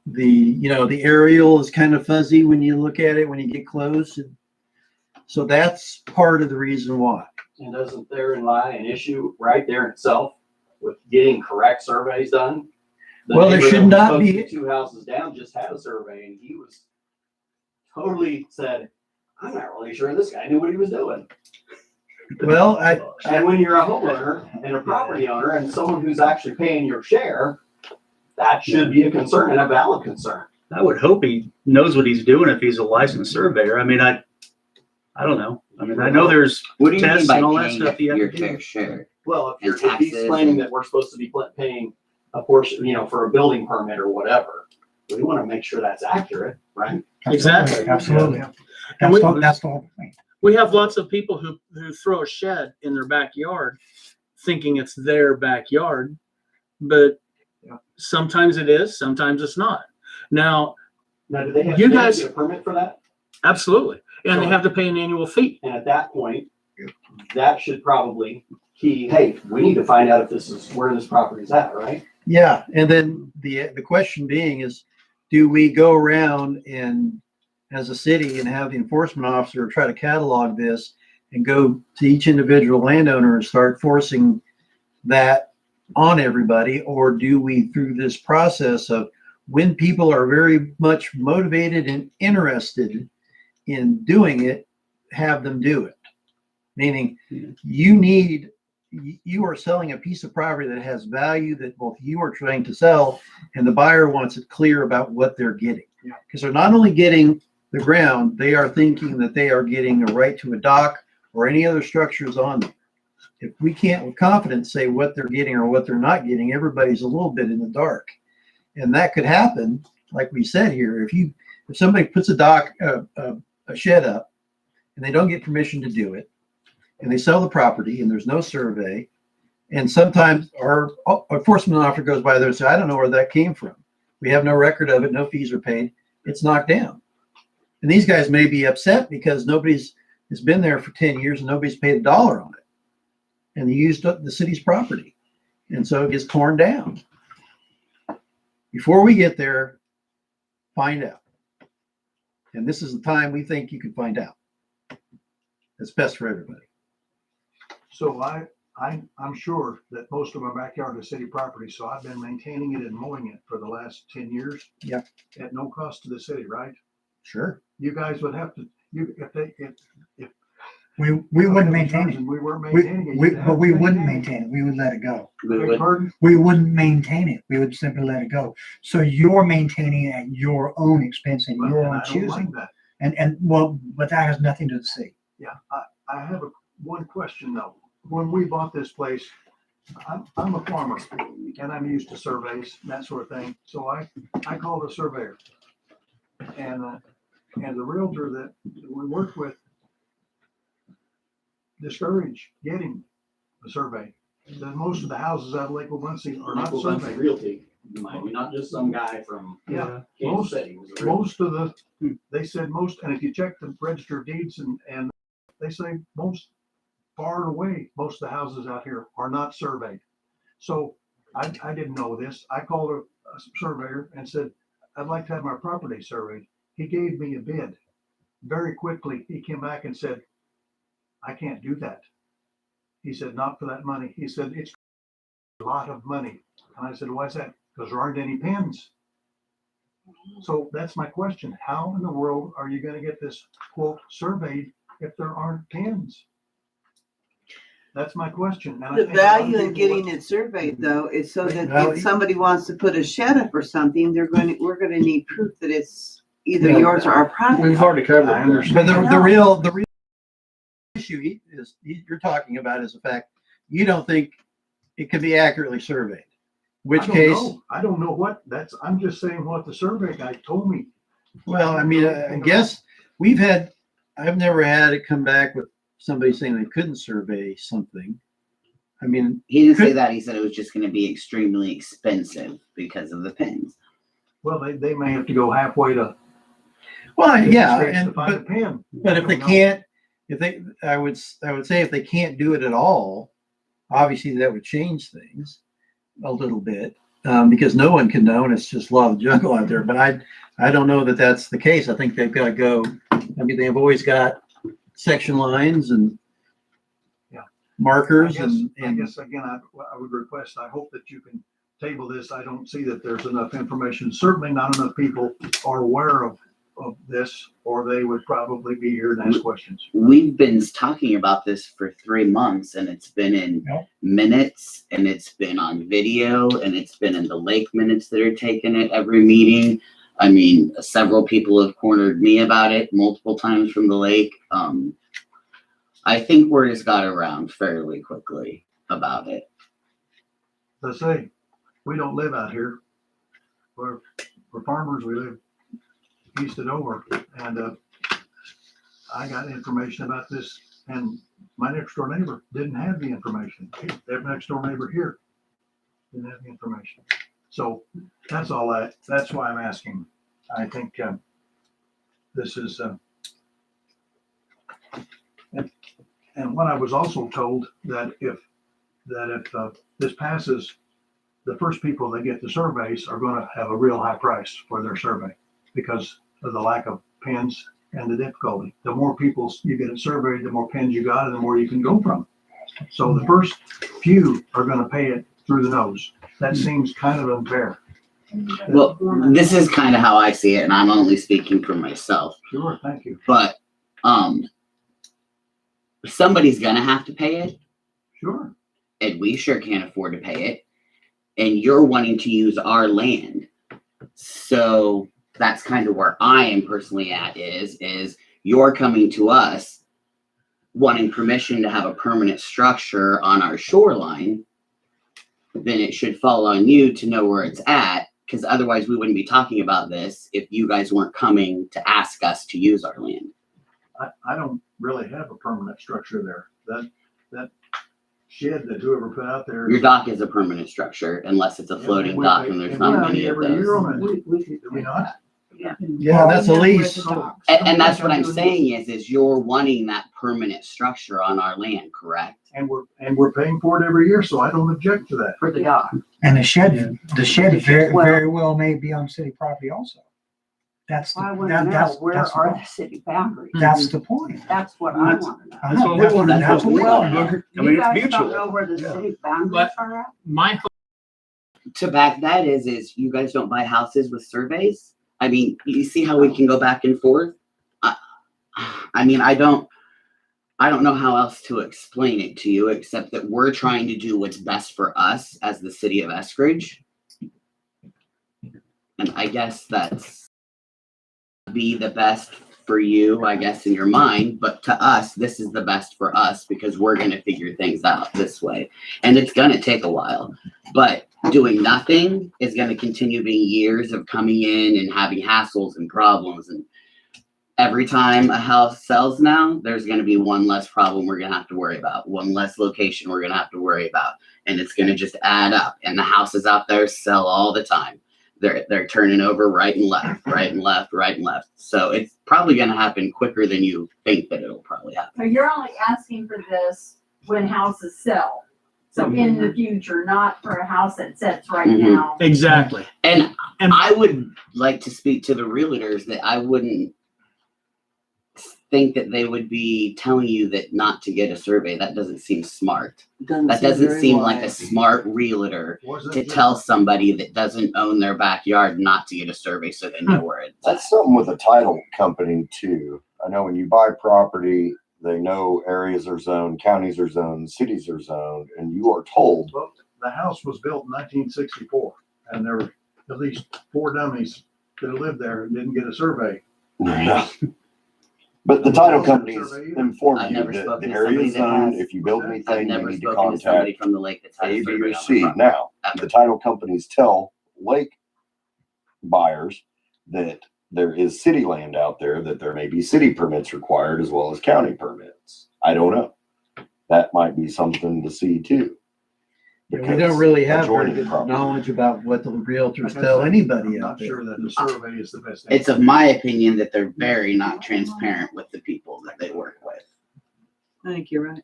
the aerial is kind of fuzzy when you look at it, when you get close. So that's part of the reason why. And doesn't therein lie an issue right there itself with getting correct surveys done? Well, there should not be. 2 houses down just had a survey and he was totally said, I'm not really sure this guy knew what he was doing. Well, and when you're a homeowner and a property owner and someone who's actually paying your share, that should be a concern and a valid concern. I would hope he knows what he's doing if he's a licensed surveyor. I mean, I don't know. I mean, I know there's What do you mean tests by and all that paying stuff you have your to do. fair share? Well, And if he's taxes claiming and- that we're supposed to be paying a portion, for a building permit or whatever, we want to make sure that's accurate, right? Exactly. Absolutely. And That's the whole point. we have lots of people who throw a shed in their backyard thinking it's their backyard, but sometimes it is, sometimes it's not. Now, Do they have you to guys get a permit for that? absolutely, and they have to pay an annual fee. And at that point, that should probably key, hey, we need to find out if this is where this property's at, right? Yeah, and then the question being is, do we go around and as a city and have the enforcement officer try to catalog this and go to each individual landowner and start forcing that on everybody? Or do we, through this process of when people are very much motivated and interested in doing it, have them do it? Meaning you are selling a piece of property that has value that both you are trying to sell and the buyer wants it clear about what they're getting. Because they're not only getting the ground, they are thinking that they are getting a right to a dock or any other structures on them. If we can't with confidence say what they're getting or what they're not getting, everybody's a little bit in the dark. And that could happen, like we said here, if somebody puts a shed up and they don't get permission to do it, and they sell the property and there's no survey, and sometimes our enforcement officer goes by there and says, I don't know where that came from. We have no record of it, no fees are paid, it's knocked down. And these guys may be upset because nobody's has been there for 10 years and nobody's paid $1 on it. And they used up the city's property. And so it gets torn down. Before we get there, find out. And this is the time we think you can find out. It's best for everybody. So I'm sure that most of my backyard is city property, so I've been maintaining it and mowing it for the last 10 years. Yep. At no cost to the city, right? Sure. You guys would have to, if We wouldn't maintain it. we weren't maintaining it. But we wouldn't maintain it. We would let it go. Pardon? We wouldn't maintain it. We would simply let it go. So you're maintaining it at your own expense and your own I don't choosing. like that. And well, but that has nothing to do with the city. Yeah, I have one question though. When we bought this place, I'm a farmer and I'm used to surveys, that sort of thing. So I called a surveyor and the realtor that we worked with discouraged getting a survey. Then most of the houses out of Lake Muncie are not surveyed. Realty, mind you, not just some guy from Kansas City. Most of the, they said most, and if you check the register of deeds and they say most, far and away, most of the houses out here are not surveyed. So I didn't know this. I called a surveyor and said, I'd like to have my property surveyed. He gave me a bid. Very quickly, he came back and said, I can't do that. He said, not for that money. He said, it's a lot of money. And I said, why is that? Because there aren't any pins. So that's my question. How in the world are you going to get this quote surveyed if there aren't pins? That's my question. And The value in getting it surveyed though is so that if somebody wants to put a shed up or something, we're going to need proof that it's either yours or our property. We've already covered that. But the real issue is you're talking about is the fact you don't think it could be accurately surveyed. Which case, I don't know what that's. I'm just saying what the survey guy told me. Well, I mean, I guess I've never had it come back with somebody saying they couldn't survey something. I mean, he didn't say that. He said it was just going to be extremely expensive because of the pins. Well, they may have to go halfway to. Well, yeah, to find a pin. But if they can't, I would say if they can't do it at all, obviously that would change things a little bit, because no one can know, and it's just law of the jungle out there. But I don't know that that's the case. I think they've got to go. I mean, they've always got section lines and markers, I and guess again, I would request. I hope that you can table this. I don't see that there's enough information. Certainly, not enough people are aware of this, or they would probably be here and ask questions. We've been talking about this for 3 months, and it's been in minutes, and it's been on video, and it's been in the lake minutes that are taken at every meeting. I mean, several people have cornered me about it multiple times from the lake. I think word has got around fairly quickly about it. As I say, we don't live out here. we're farmers, we live east and over, and, I got information about this, and my next door neighbor didn't have the information. Their next door neighbor here didn't have the information. So that's why I'm asking. I think, this is, and what I was also told that if this passes, the first people that get the surveys are gonna have a real high price for their survey because of the lack of pins and the difficulty. The more people you get it surveyed, the more pins you got and the more you can go from. So the first few are gonna pay it through the nose. That seems kind of unfair. Well, this is kind of how I see it, and I'm only speaking for myself. Sure, thank you. But somebody's gonna have to pay it, Sure. and we sure can't afford to pay it. And you're wanting to use our land, so that's kind of where I am personally at. Is you're coming to us wanting permission to have a permanent structure on our shoreline, then it should fall on you to know where it's at. Because otherwise we wouldn't be talking about this if you guys weren't coming to ask us to use our land. I don't really have a permanent structure there. That shed that whoever put out there. Your dock is a permanent structure unless it's a floating dock, and there's not many of those. Do we not? Yeah, that's a lease. And that's what I'm saying is you're wanting that permanent structure on our land, correct? And we're paying for it every year, so I don't object to that. For the dock. And the shed very well may be on city property also. That's, I want to that, know, that's, where that's, are the city boundaries? that's the point. That's what I want to know. I know, that's what we want to know. You guys don't know where the city boundaries are at? My To back that is you guys don't buy houses with surveys? I mean, you see how we can go back and forth? I mean, I don't know how else to explain it to you, except that we're trying to do what's best for us as the city of Eskridge. And I guess that's be the best for you, I guess, in your mind, but to us, this is the best for us because we're going to figure things out this way. And it's going to take a while, but doing nothing is going to continue being years of coming in and having hassles and problems. And every time a house sells now, there's going to be one less problem we're going to have to worry about, one less location we're going to have to worry about. And it's going to just add up. And the houses out there sell all the time. They're turning over right and left, right and left, right and left. So it's probably going to happen quicker than you think that it'll probably happen. So you're only asking for this when houses sell. So in the future, not for a house that sits right now. Exactly. And I would like to speak to the realtors that I wouldn't think that they would be telling you that not to get a survey. That doesn't seem smart. That doesn't seem like a smart realtor to tell somebody that doesn't own their backyard not to get a survey so they know where it's at. That's something with a title company too. I know when you buy property, they know areas are zoned, counties are zoned, cities are zoned, and you are told. Well, the house was built in 1964, and there were at least 4 dummies that lived there and didn't get a survey. Yeah. But the title companies inform I've you never that spoken the to area somebody is that zoned. has. If you build I've anything, you never need to spoken to somebody contact from the lake that's had A, a B, survey or on C. their property. Now, the title companies tell lake buyers that there is city land out there, that there may be city permits required as well as county permits. I don't know. That might be something to see too. We don't really have very adjoining good property. knowledge about what the realtors tell anybody I'm out not there. sure that the survey is the best. It's of my opinion that they're very not transparent with the people that they work with. I think you're right.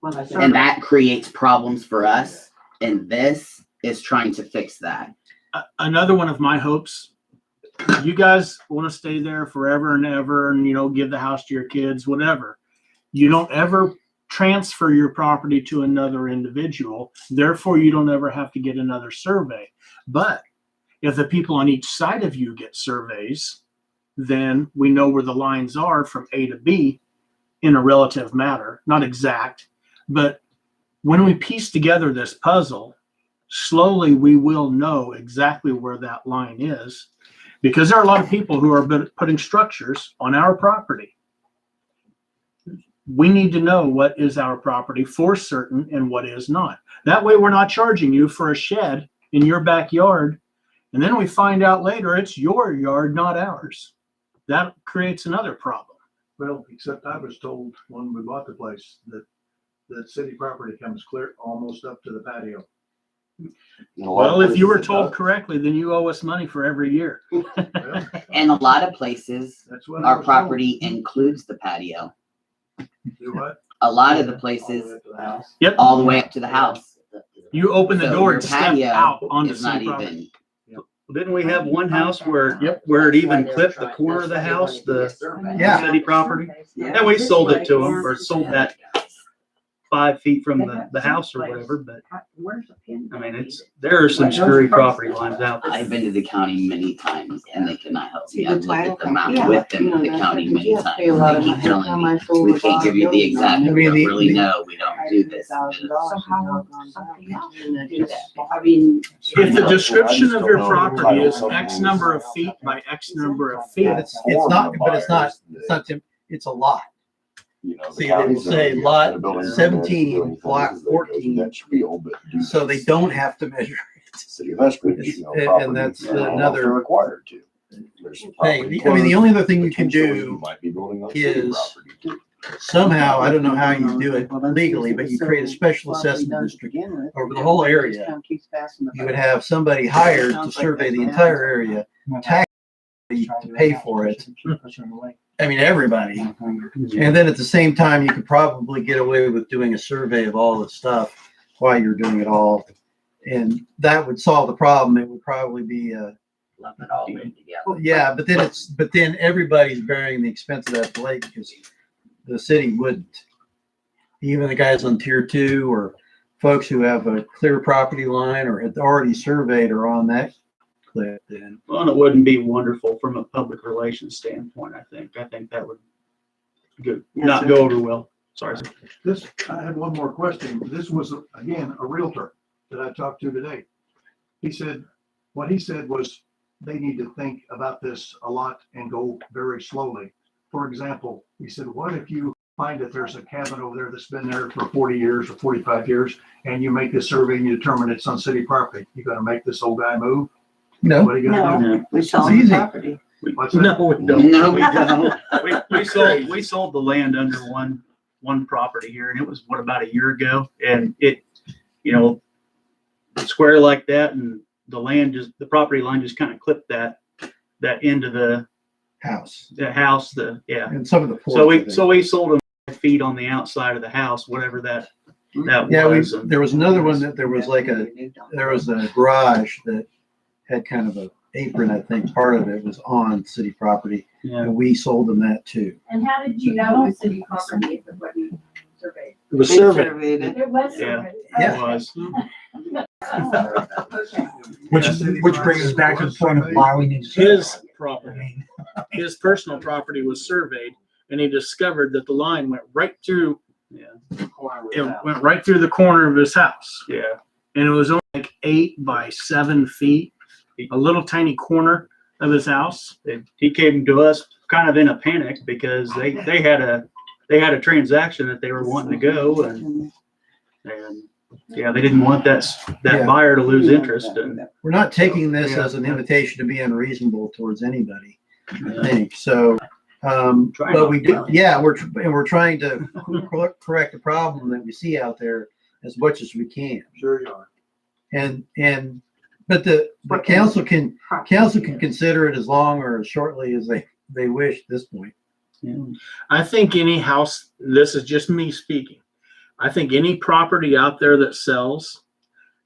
Well, I And that creates problems for us. And this is trying to fix that. Another one of my hopes, you guys want to stay there forever and ever and, give the house to your kids, whatever. You don't ever transfer your property to another individual. Therefore, you don't ever have to get another survey. But if the people on each side of you get surveys, then we know where the lines are from A to B in a relative matter, not exact. But when we piece together this puzzle, slowly we will know exactly where that line is, because there are a lot of people who are putting structures on our property. We need to know what is our property for certain and what is not. That way we're not charging you for a shed in your backyard And then we find out later it's your yard, not ours. That creates another problem. Well, except I was told when we bought the place that city property comes clear almost up to the patio. Well, if you were told correctly, then you owe us money for every year. And a lot of places, That's what I our was property includes the patio. told. Do what? A lot of the places, Yep. all the way up to the house. You open the So door your and step patio out onto is not city property. even. Didn't we have one house where it even clipped the corner of the house, the Yeah. city property? Yeah. And we sold it to them, or sold that 5 feet from the house or whatever, but Where's the pin? I mean, there are some screwy property lines out there. I've been to the county many times and they cannot help See, me. the I've looked title at the map company, with them you at know, the that's county because many you have to times. pay a lot They of keep money. telling How me, much sold we the can't give you the building exact, on it? we don't the- really know, we don't do this. $100,000. So how would something else do that? I I mean. If the description of your property is X number of feet by X number of feet, It's not, but it's not, it's a lot. You know, the See, they will county's say gonna lot get a building permit, 17, doing things block as they go through 14. that spiel, but do So they this. don't have to measure City of Eskridge, you know, And property, that's you know, another they're required to. There's some thing. property I mean, the only other thing you can potentially do you might be building on city is property too. somehow, I don't know how you do it legally, but you create a special assessment district over the whole area. You would have somebody hired to survey the entire area, tax to pay for it. I mean, everybody. And then at the same time, you could probably get away with doing a survey of all the stuff while you're doing it all. And that would solve the problem. It would probably be Lump it all in together. yeah, but then everybody's bearing the expense of that lake because the city wouldn't. Even the guys on tier 2 or folks who have a clear property line or had already surveyed are on that clip then. Well, it wouldn't be wonderful from a public relations standpoint, I think. I think that would not go over well. Sorry. I had one more question. This was, again, a realtor that I talked to today. What he said was they need to think about this a lot and go very slowly. For example, he said, what if you find that there's a cabin over there that's been there for 40 years or 45 years and you make this survey and you determine it's on city property? You gonna make this old guy move? No. What are you gonna do? We sell It's the easy. property. What's that? No, we don't. No, We don't. We sold the land under one property here, and it was about a year ago, and it, square like that, and the property line just kind of clipped that end of the House. house, And some of the So porch, we sold them 5 feet on the outside of the house, whatever that yeah, was. there was another one that there was a garage that had kind of a apron, I think part of it was on city property. Yeah. And we sold them that too. And how did you know it was city property if it wasn't surveyed? It was They surveyed. surveyed it. It was Yeah. surveyed. Yeah. It was. Okay. Which brings us back to the point of why we need His property, his personal property was surveyed, and he discovered that the line went right through, it went right through the corner of his house. Yeah. And it was only like 8 by 7 feet, a little tiny corner of his house. He came to us kind of in a panic because they had a transaction that they were wanting to go, and yeah, they didn't want that Yeah. buyer to lose interest. And We're not taking this Yeah. as an invitation to be unreasonable towards anybody, I think. So, Try but not we to. do, yeah, we're trying to correct the problem that we see out there as much as we can. Sure you are. But the council can consider it as long or as shortly as they wish at this point. I think any house, this is just me speaking, I think any property out there that sells,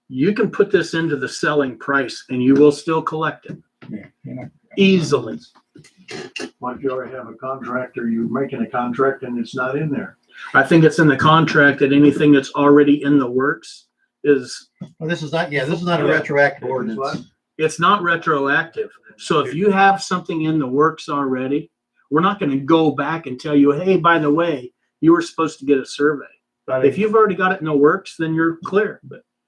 you can put this into the selling price and you will still collect it easily. Why if you already have a contract or you're making a contract and it's not in there? I think it's in the contract that anything that's already in the works is, Well, this is not a retroactive ordinance. it's not retroactive. So if you have something in the works already, we're not going to go back and tell you, hey, by the way, you were supposed to get a survey. If you've already got it in the works, then you're clear.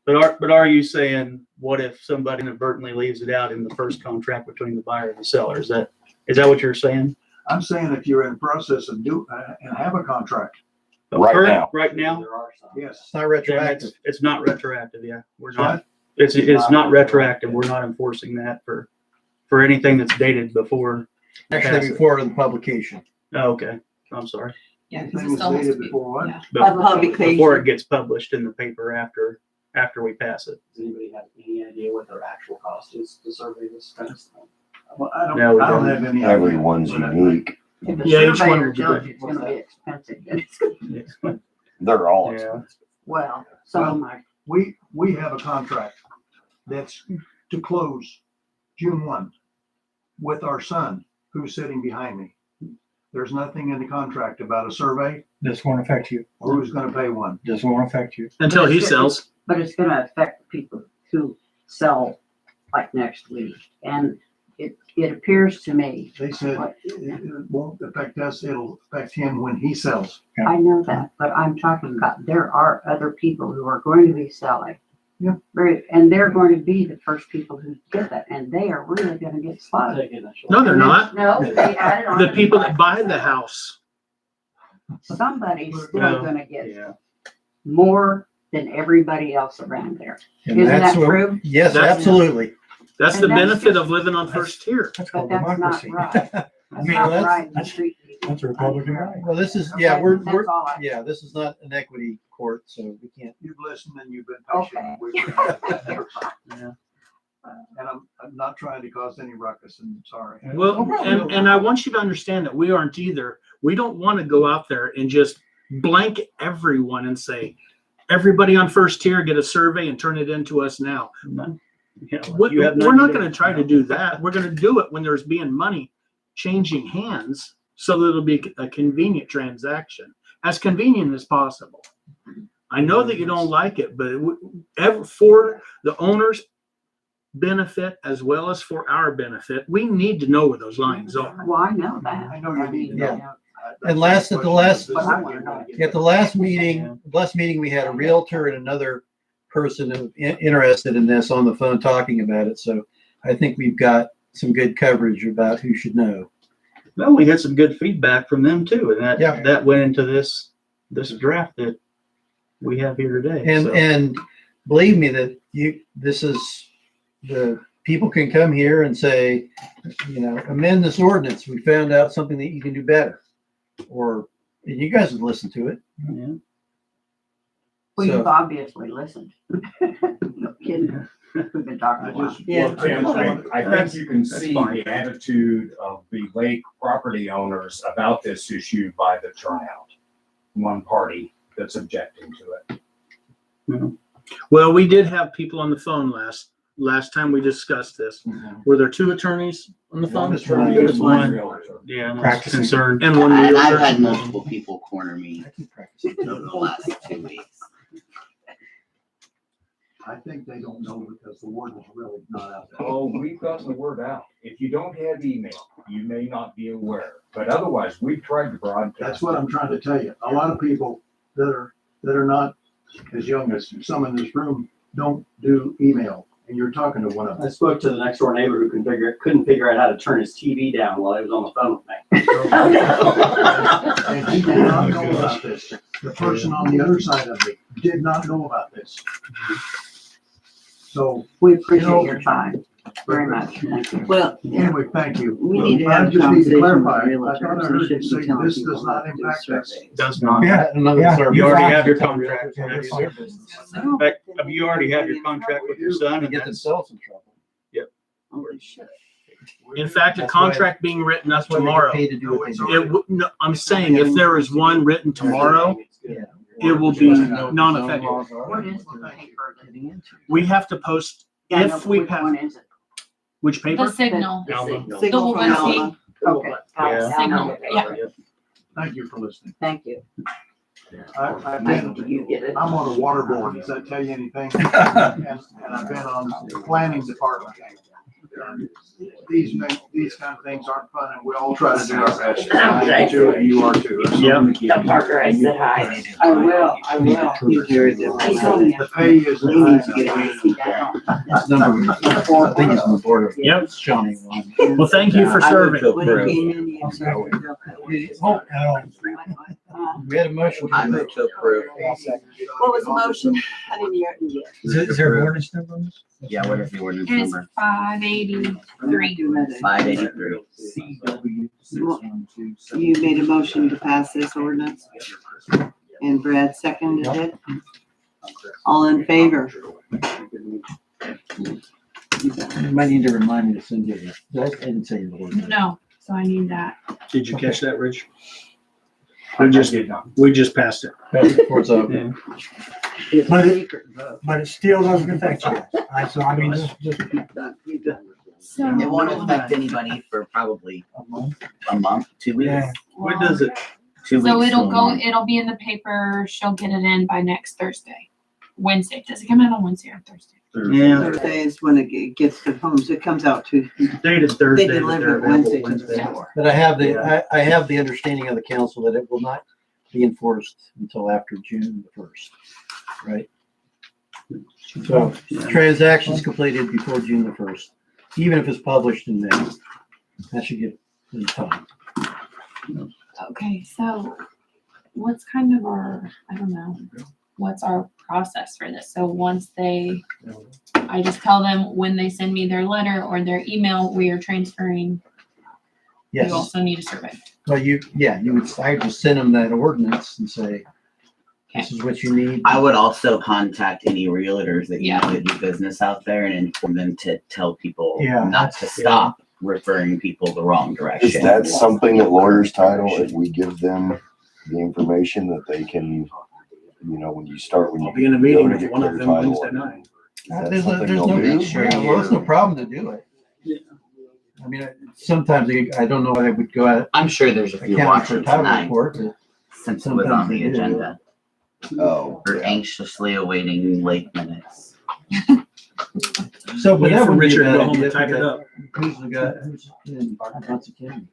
But are you saying, what if somebody inadvertently leaves it out in the first contract between the buyer and the seller? Is that what you're saying? I'm saying if you're in the process of and have a contract. Right now. Right now, Yes. It's not then retroactive. it's not retroactive. Yeah, we're not. It's not retroactive. We're not enforcing that for anything that's dated before. Actually, before the publication. Oh, okay. I'm sorry. Yeah, because Anything it still was has to dated be. before what? Yeah. Before it gets published in the paper after we pass it. Does anybody have any idea what their actual cost is to survey this kind of stuff? Well, I No, we don't don't. have any idea. Everyone's unique. If the Yeah, each one surveyor will do tells it. you it's gonna be expensive, then it's gonna be, They're all Yeah. expensive. well, some of my, We have a contract that's to close June 1 with our son, who's sitting behind me. There's nothing in the contract about a survey This won't affect you. or who's gonna pay one. This won't affect you. Until he sells. but it's gonna affect people who sell like next week. And it appears to me, They said it won't affect us, it'll affect him when he sells. I know that, but I'm talking about, there are other people who are going to be selling. Yeah. And they're going to be the first people who get that, and they are really gonna get slaughtered. No, they're not. No, they added on. The people that buy the house. Somebody's still No. gonna get Yeah. more than everybody else around there. And Isn't that's that what- true? Yes, That's- absolutely. That's And the that's benefit just- of living on first tier. That's But called that's not democracy. right. That's mean, not that's- right to treat people. That's a Republican right. Well, this is, Okay, yeah, we're, that's all I- yeah, this is not an equity court, so we can't. You've listened and you've been Okay. patient. Yeah. And I'm not trying to cause any ruckus, and sorry. Well, and I want you to understand that we aren't either. We don't want to go out there and just blanket everyone and say, everybody on first tier get a survey and turn it into us now. Yeah, We're you have not 90 going to days. try to do that. We're going to do it when there's being money changing hands so that it'll be a convenient transaction, as convenient as possible. I know that you don't like it, but for the owner's benefit as well as for our benefit, we need to know where those lines are. Well, I know that. I know you need to Yeah. know. And last, at the last, But I wanna know. at the last meeting, we had a realtor and another person interested in this on the phone talking about it. So I think we've got some good coverage about who should know. Well, we had some good feedback from them too, and Yeah. that went into this draft that we have here today. And, so. and believe me that this is, the people can come here and say, amend this ordinance. We found out something that you can do better. And you guys would listen to it. Yeah. Well, So- you've obviously listened. No kidding. We've been talking a while. Yeah. Well, Tim, I think you can see fine. the attitude of the lake property owners about this issue by the turnout. One party that's objecting to it. Well, we did have people on the phone last time we discussed this. Were there two attorneys on the phone? One attorney, Just one. Realtor. Yeah, I'm Practicing. concerned. And one And I've had realtor? multiple people corner me over the last 2 weeks. I think they don't know because the word is really not out there. Oh, we've gotten the word out. If you don't have email, you may not be aware, but otherwise, we've tried to broadcast. That's what I'm trying to tell you. A lot of people that are not as young as some in this room don't do email, and you're talking to one of them. I spoke to the next door neighbor who couldn't figure out how to turn his TV down while he was on the phone with me. And he did not know about this. The person on the other side of me did not know about this. So, We appreciate your time very much. Thank you. Well, anyway, thank you. we need to I have a just need to conversation with clarify. I realtors. thought I We heard you shouldn't be say telling this people does how not to do impact us. surveys. Does not. Yeah. Another Yeah. service. You already have your contract. Yeah, That's- it's their business. In fact, you already have your contract with your son, To and get that's, themselves in trouble. In fact, a That's why- contract being written up That's why they get tomorrow. paid to do what they do. It would, no, I'm saying if there is one written tomorrow, it will be non-effective. What is the paper that? We have to post, Yeah, I know, if we which have, one is it? which paper? The signal. Alma. The whole from one. Alma. Okay. Yeah. Signal, yeah. Thank you for listening. Thank you. I've I been, think you get it. I'm on a water board. Does that tell you anything? And I've been on the planning department. And these kind of things aren't fun, and we all try to do our best. I am too, and you are too. Tell Parker I said hi. I will. He's very different. The pay is. He needs to get a It's number, I think it's on the board of. Yep. Johnny. Well, thank you for serving. When he came in, he said, Oh, We had a motion. I move to approve. What was the motion? I didn't hear it yet. Is there an ordinance number on this? Yeah, what is the ordinance It is number? 583. 583. You made a motion to pass this ordinance, and Brad seconded it. All in favor? You might need to remind me to send you that. I didn't say your ordinance. No, so I need that. Did you catch that, Rich? I just did not. We just passed it. Before it's over. Yeah. But it still doesn't affect you. So I mean, just So. It won't affect anybody for probably a month, 2 weeks. Yeah. When does it? 2 weeks. So to it'll a go, month. it'll be in the paper. She'll get it in by next Thursday. Wednesday. Does it come out on Wednesday or Thursday? Yeah, Thursday is when it gets to homes. It comes out to, date is Thursday. they but deliver they're it Wednesday available to the store. But I have I have the understanding of the council that it will not be enforced until after June the 1st, right? So transactions completed before June the 1st, even if it's published in May, that should get in time. Okay, so what's kind of our, I don't know, what's our process for this? So once I just tell them when they send me their letter or their email, we are transferring. Yes. You also need a survey. Well, you would, I would just send them that ordinance and say, this is what you need. I would also contact any realtors that you know that do business out there and inform them to tell people not to stop referring people the wrong direction. Is that something that lawyers title, if we give them the information that they can, when you start, when you I'll be in a go meeting to with get one of clear them title, Wednesday night. is that There's something no, they'll do? well, it's no problem to do it. I mean, sometimes I don't know what I would go out. I'm sure there's a few accounting for watching title tonight report, but since it was on sometimes the they do. agenda. Oh, We're anxiously awaiting late minutes. So, but Wait that for would be a Richard to bad go home idea. and type it up. Who's the guy, who's in Johnson County?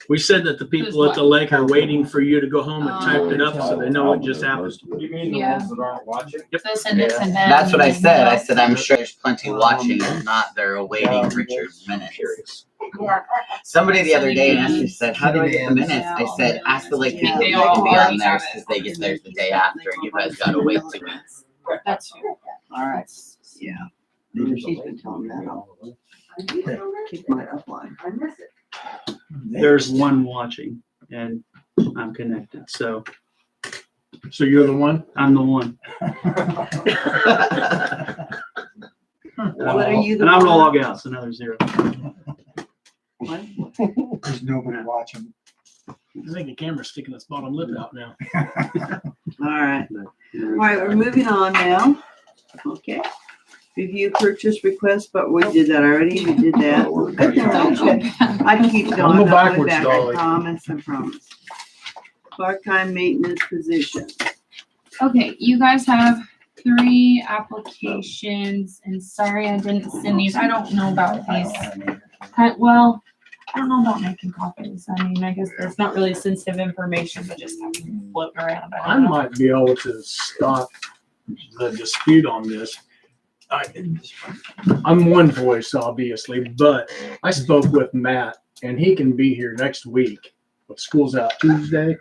We said that the people at the lake are waiting for you to go home and type it up so they know what just happened. You mean the Yeah. ones that aren't watching? So send it to them. That's what I and said. I they'll- said, I'm sure there's plenty watching. If not, they're awaiting Richard's minutes. Somebody the other day asked me, said, how do I get the minutes? I said, ask the lake people. They can be on theirs because they get theirs the day after and you guys gotta wait 2 weeks. That's true. All right, yeah. Maybe she's been telling that all. Keep my upline. I miss it. There's one watching and I'm connected, so So you're the one? I'm the one. What are you the And I'm gonna one? log out, so another 0. What? there's nobody watching. I think the camera's sticking its bottom lip out now. All right. All right, we're moving on now. Okay. Review purchase request, but we did that already. We did that. Good thing I keep going. I'll go I'm backwards, back, Dolly. I promise. Part-time maintenance position. Okay, you guys have 3 applications and sorry I didn't send these. I don't know about these. Well, I don't know about making copies. I mean, I guess it's not really sensitive information, but just have them floating around. I I don't know. might be able to stop the dispute on this. I'm one voice, obviously, but I spoke with Matt and he can be here next week. But school's out Tuesday.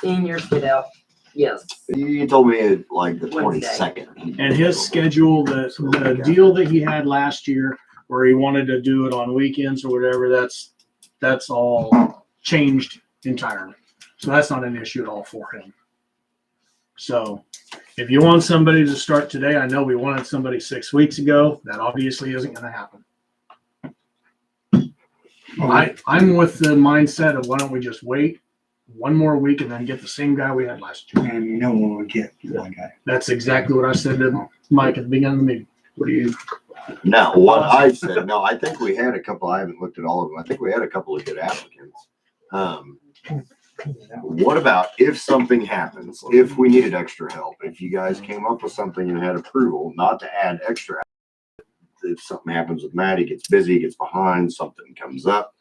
Seniors get out, yes. You told me like the Wednesday. 22nd. And his schedule, the deal that he had last year where he wanted to do it on weekends or whatever, that's all changed entirely. So that's not an issue at all for him. So if you want somebody to start today, I know we wanted somebody 6 weeks ago. That obviously isn't going to happen. I'm with the mindset of why don't we just wait one more week and then get the same guy we had last year. And no one would get one guy. That's exactly what I said to Mike at the beginning of the meeting. What do you? No, what I said, no, I think we had a couple, I haven't looked at all of them. I think we had a couple of good applicants. What about if something happens, if we needed extra help, if you guys came up with something and had approval, not to add extra, if something happens with Matt, he gets busy, gets behind, something comes up,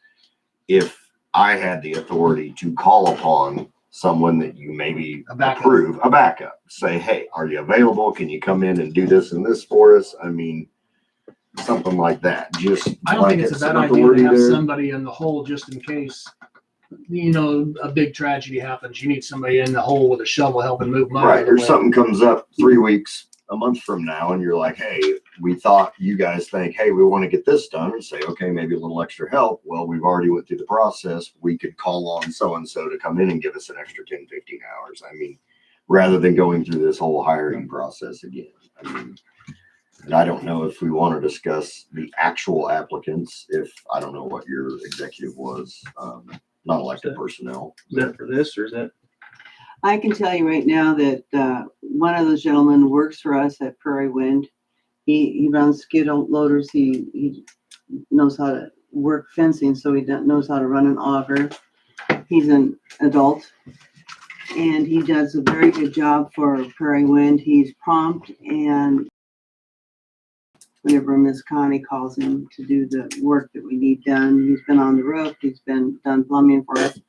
if I had the authority to call upon someone that you maybe approve, a backup, say, hey, are you available? Can you come in and do this and this for us? I mean, something like that. Just I don't think blanket it's a bad some idea to authority have there. somebody in the hole just in case. you know, a big tragedy happens, you need somebody in the hole with a shovel helping move mud. out Right, of the or way. something comes up 3 weeks, a month from now, and you're like, hey, we thought you guys think, hey, we want to get this done, and say, okay, maybe a little extra help. Well, we've already went through the process. We could call on so-and-so to come in and give us an extra 10, 15 hours. I mean, rather than going through this whole hiring process again. I mean, and I don't know if we want to discuss the actual applicants, if, I don't know what your executive was, not elected personnel. Is that for this or is that? I can tell you right now that one of those gentlemen works for us at Prairie Wind. He runs skid loaders. He knows how to work fencing, so he knows how to run an auger. He's an adult, and he does a very good job for Prairie Wind. He's prompt, and whenever Miss Connie calls him to do the work that we need done, he's been on the roof. He's been done plumbing for us,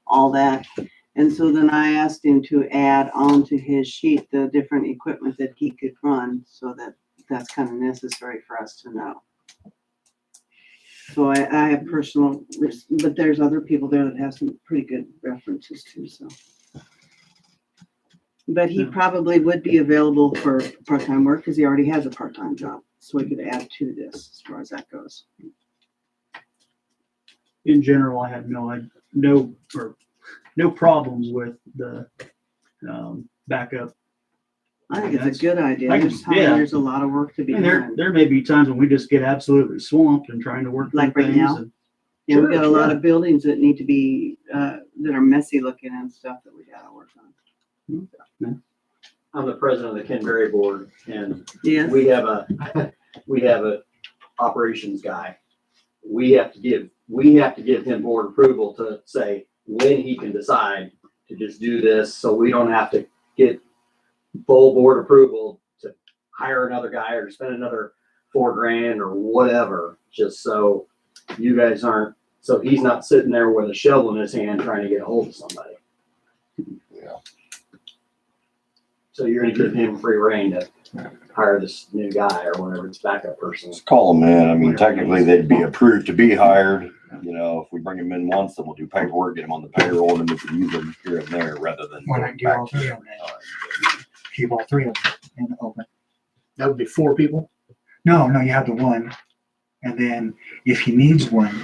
all that. And so then I asked him to add onto his sheet the different equipment that he could run, so that's kind of necessary for us to know. So I have personal, but there's other people there that have some pretty good references too, so. But he probably would be available for part-time work because he already has a part-time job, so we could add to this as far as that goes. In general, I have no problems with the backup. I think it's a good idea. I can- There's a lot of work to be And done. there may be times when we just get absolutely swamped and trying to work through Like right things. now? and- Yeah, we got a Sure, lot yeah. of buildings that need to be, that are messy looking and stuff that we gotta work on. I'm the president of the Ken Berry board, and Yes. we have a operations guy. We have to give him board approval to say when he can decide to just do this, so we don't have to get full board approval to hire another guy or spend another $4,000 or whatever, just so you guys aren't, so he's not sitting there with a shovel in his hand trying to get a hold of somebody. Yeah. So you're gonna give him free rein to hire this new guy or whatever, his backup person. Just call them in. I mean, technically they'd be approved to be hired. You know, if we bring them in once, then we'll do paperwork, get them on the payroll, and then we can use them here and there rather than. Why not going do back all to three the- of them? Keep all three of them in open. That would be 4 people. No, you have the one. And then if he needs one,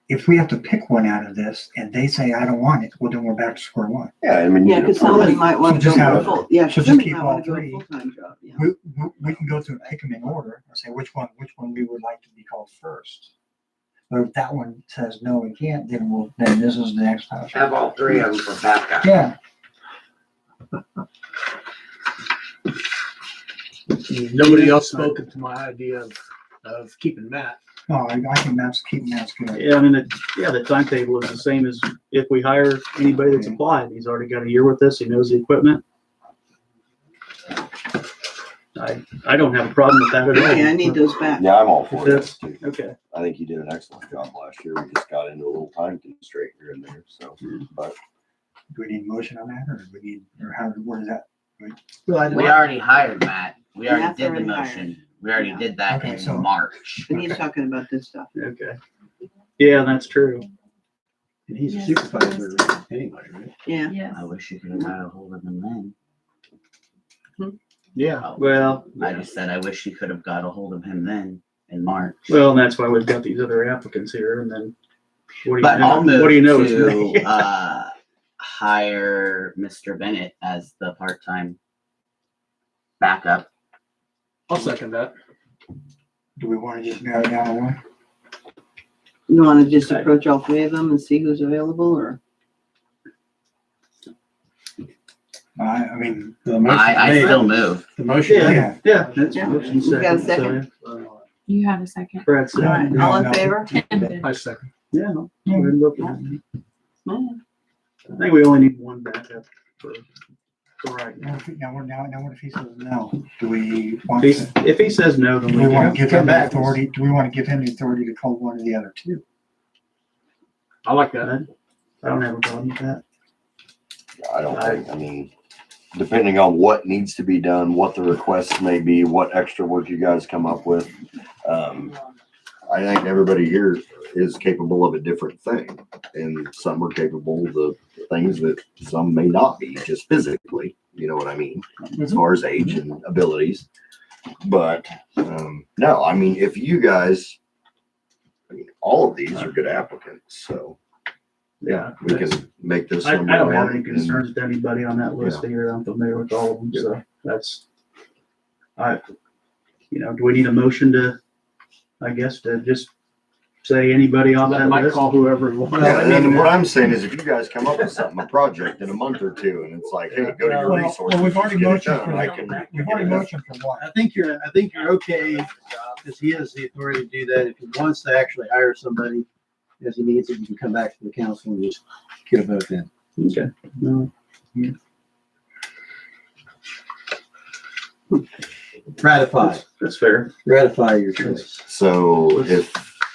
if we have to pick one out of this and they say, I don't want it, well, then we're back to square one. Yeah, I mean. Yeah, because somebody might want to So just go have- for full, yeah, so just somebody keep might all want to go three. full-time job, yeah. We can go through and pick them in order and say which one we would like to be called first. Or if that one says, no, we can't, then this is the next option. Have all three of them for backup. Yeah, Nobody else spoke to my idea of keeping Matt. no, I think keeping that's good. Yeah, I mean, the timetable is the same as if we hire anybody that's applied. He's already got a year with us. He knows the equipment. I don't have a problem with that at all. Okay, I need those back. Yeah, I'm all for That's- this too. Okay. I think he did an excellent job last year. We just got into a little time constraint here and there, so, but. Do we need a motion on that or do we need, or how, where is that? We already hired Matt. We already Matt's did the already hired. motion. We already Yeah. did that Okay, in so- March. But he's talking about this stuff. Okay. Yeah, that's true. And he's a Yes. supervisor anyway, right? Yeah. Yes. I wish you could have got a hold of him then. Yeah, well, I just said I wish you could have got a hold of him then in March. well, and that's why we've got these other applicants here and then what do But I'll you move know? What do you know? is to me. hire Mr. Bennett as the part-time backup. I'll second that. Do we want to just narrow down to one? You want to just approach all three of them and see who's available, or? I mean, The motion I made. still move. The motion. yeah, Yeah, that's Yeah. motion You got a second. second? So, You had a second. Brad said. All right, No, all in no. favor? Tim did. I second. Yeah. Go ahead and vote for him. Yeah. I think we only need one backup for right now. now what if he says no? Do we want If to, if he says no, then do we we want can to give come him the back. authority, do we want to give him the authority to call one of the other two? I like that. I don't have a problem with that. I don't think, I mean, depending on what needs to be done, what the requests may be, what extra work you guys come up with. I think everybody here is capable of a different thing, and some are capable of the things that some may not be, just physically. You know what I mean, as far as age and abilities. But no, I mean, if you guys, I mean, all of these are good applicants, so yeah, we can make this I one. don't have any concerns with anybody on that list either. I'm familiar with all of them, so that's, do we need a motion to, I guess, to just say anybody on that Might list? call whoever you want. Yeah, I mean, what I'm saying is, if you guys come up with something, a project in a month or two, and it's like, hey, go to your resources. Well, we've already just get it motioned done, for I that. can- We've already motioned for what? I think you're okay, because he has the authority to do that. If he wants to actually hire somebody as he needs it, you can come back to the council and just get a vote in. Okay. No. Ratify, That's fair. ratify your choice. So if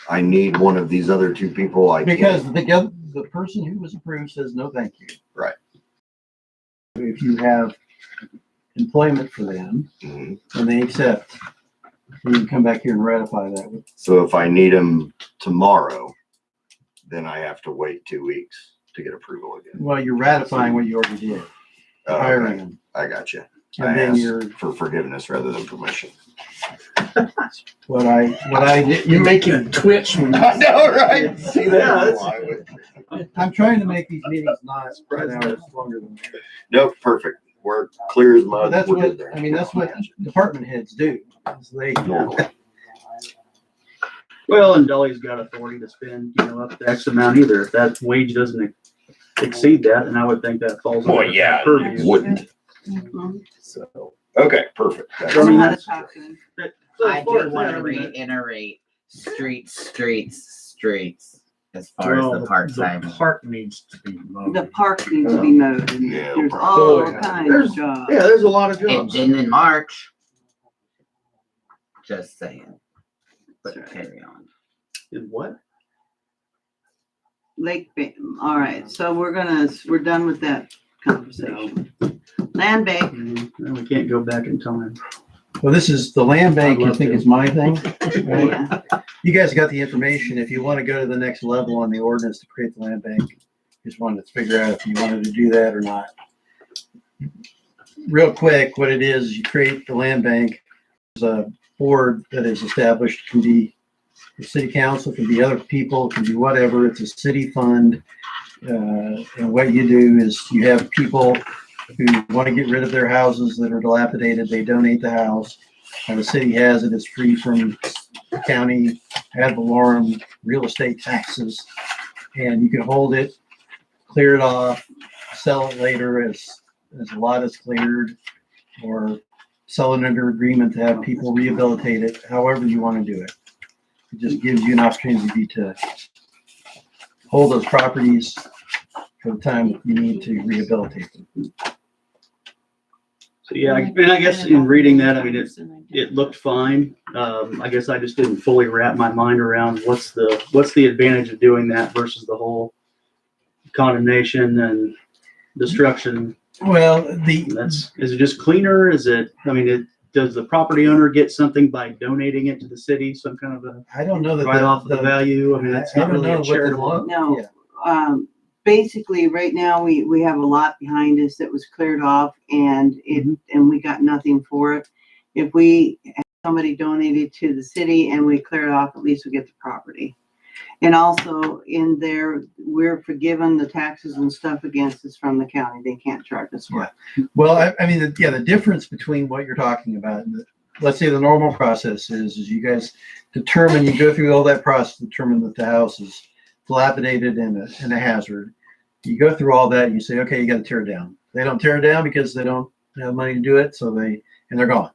I need one of these other two people, I Because can't. the person who was approved says no, thank you. Right. If you have employment for them Mhm. and they accept, you can come back here and ratify that. So if I need them tomorrow, then I have to wait 2 weeks to get approval again. Well, you're ratifying what you already did, Oh, okay. hiring them. I got you. And I then asked you're, for forgiveness rather than permission. what I did, You're making a twitch when I know, right? See that? I'm trying to make these meetings not 10 hours longer than that. Nope, perfect. We're clear as Well, mud. that's We're what, good there. I mean, that's what department heads do. is They, Well, and Dolly's got authority to spend, up to X amount either. If that wage doesn't exceed that, then I would think that falls Well, under yeah, her purview. wouldn't. So, Okay, perfect. I mean, How to that's- talk to him. I do want to reiterate, streets, as far as the part-time. The park needs to be mowed. The park needs to be mowed, and Yeah, there's park. all Yeah. kinds of jobs. Yeah, there's a lot of And jobs. then in March, just saying, but That's carry on. In what? Lake, all right, so we're done with that conversation. Land bank, And we can't go back in time. well, this is the land bank, I'd you love think to. is my thing? Right? yeah, You guys got the information. If you want to go to the next level on the ordinance to create the land bank, just wanted to figure out if you wanted to do that or not. Real quick, what it is you create the land bank. There's a board that is established, it can be the city council, it can be other people, it can be whatever. It's a city fund. And what you do is you have people who want to get rid of their houses that are dilapidated, they donate the house. And the city has it, it's free from county ad valorem real estate taxes. And you can hold it, clear it off, sell it later as a lot is cleared, or sell it under agreement to have people rehabilitate it, however you want to do it. It just gives you an opportunity to hold those properties for the time that you need to rehabilitate them. So, yeah, and I guess in reading that, I mean, it looked fine. I guess I just didn't fully wrap my mind around what's the advantage of doing that versus the whole condemnation and destruction. Well, Is it just cleaner? Does the property owner get something by donating it to the city? Some kind of a I don't know that write off the value? I mean, it's I not don't really know a what the charitable. law. no. Yeah. Basically, right now, we have a lot behind us that was cleared off, and we got nothing for it. If we have somebody donated to the city and we clear it off, at least we get the property. And also in there, we're forgiven the taxes and stuff against us from the county. They can't charge us for it. Well, I mean, the difference between what you're talking about, and let's say the normal process is you guys determine, you go through all that process, determine that the house is dilapidated and a hazard. You go through all that and you say, okay, you got to tear it down. They don't tear it down because they don't have money to do it. So they're gone.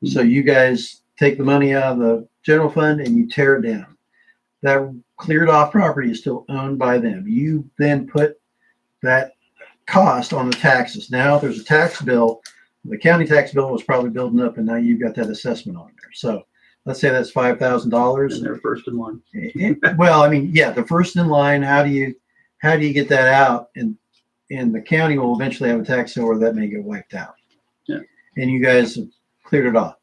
So you guys take the money out of the general fund and you tear it down. That cleared off property is still owned by them. You then put that cost on the taxes. Now there's a tax bill. The county tax bill was probably building up and now you've got that assessment on there. So let's say that's $5,000. And they're first in line. Well, I mean, yeah, the first in line, how do you get that out? And the county will eventually have a tax bill where that may get wiped out. Yeah. And you guys have cleared it off.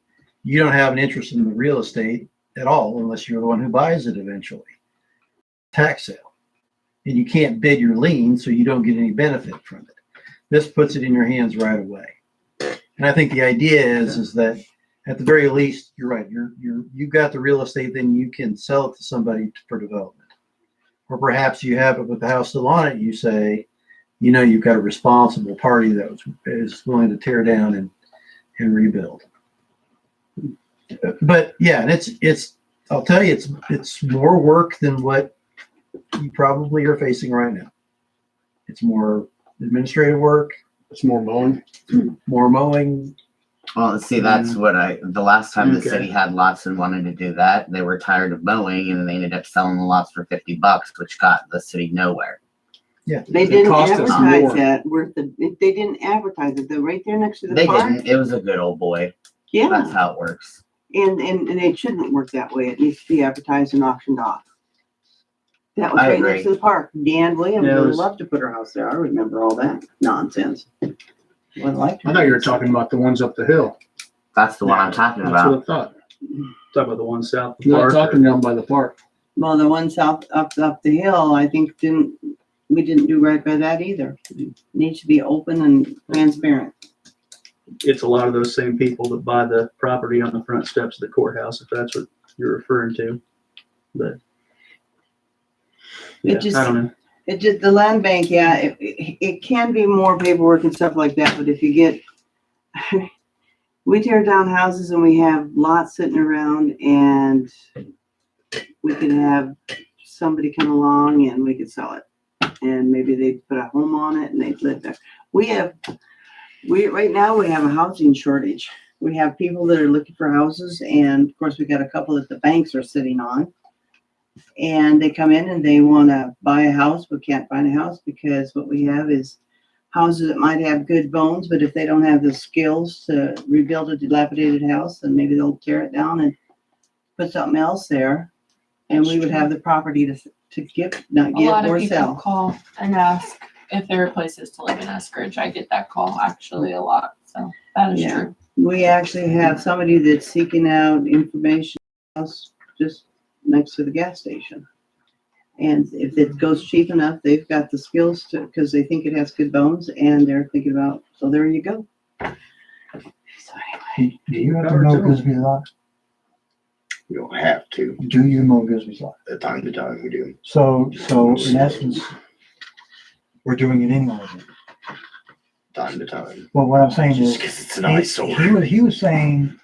You don't have an interest in the real estate at all unless you're the one who buys it eventually. tax sale. And you can't bid your lien, so you don't get any benefit from it. This puts it in your hands right away. And I think the idea is that at the very least, you're right, you've got the real estate, then you can sell it to somebody for development. Or perhaps you have it with the house still on it, you say, you know, you've got a responsible party that is willing to tear down and rebuild. But yeah, and it's I'll tell you, it's more work than what you probably are facing right now. It's more administrative work. It's more mowing. More mowing. Well, see, that's what the last time the Okay. city had lots and wanted to do that, they were tired of mowing and they ended up selling the lots for $50, which got the city nowhere. Yeah. They It didn't cost us advertise more. that, they didn't advertise it, they're right there next to the They park. didn't. It was a good old boy. Yeah, That's how it works. and it shouldn't work that way. It needs to be advertised and auctioned off. That was I right agree. next to the park. Dan Williams Yeah, it would was- love to put her house there. I remember all that nonsense. Would like to. I thought you were talking about the ones up the hill. That's the one I'm talking That's about. what I thought. Talk about the one south of the Not park. talking down by the park. Well, the one south up the hill, I think we didn't do right by that either. It needs to be open and transparent. It's a lot of those same people that buy the property on the front steps of the courthouse, if that's what you're referring to. But It yeah, just- I don't know. It just, the land bank, yeah, it can be more paperwork and stuff like that, but if you get, we tear down houses and we have lots sitting around and we could have somebody come along and we could sell it. And maybe they'd put a home on it and they'd live there. Right now we have a housing shortage. We have people that are looking for houses and of course we got a couple that the banks are sitting on. And they come in and they want to buy a house, but can't find a house because what we have is houses that might have good bones, but if they don't have the skills to rebuild a dilapidated house, then maybe they'll tear it down and put something else there. And we would have the property to give, not A give lot of or people sell. call and ask if there are places to live in Eskridge. I get that call actually a lot, so that is Yeah. true. We actually have somebody that's seeking out information else just next to the gas station. And if it goes cheap enough, they've got the skills to, because they think it has good bones and they're thinking about, so there you go. So anyway. Do you have to mow Gooseby's lot? We don't have to. Do you mow Gooseby's lot? At time to time, we do. So in essence, we're doing it anyway. then. Time to time. Well, what I'm saying is, Just 'cause it's an eyesore. he was saying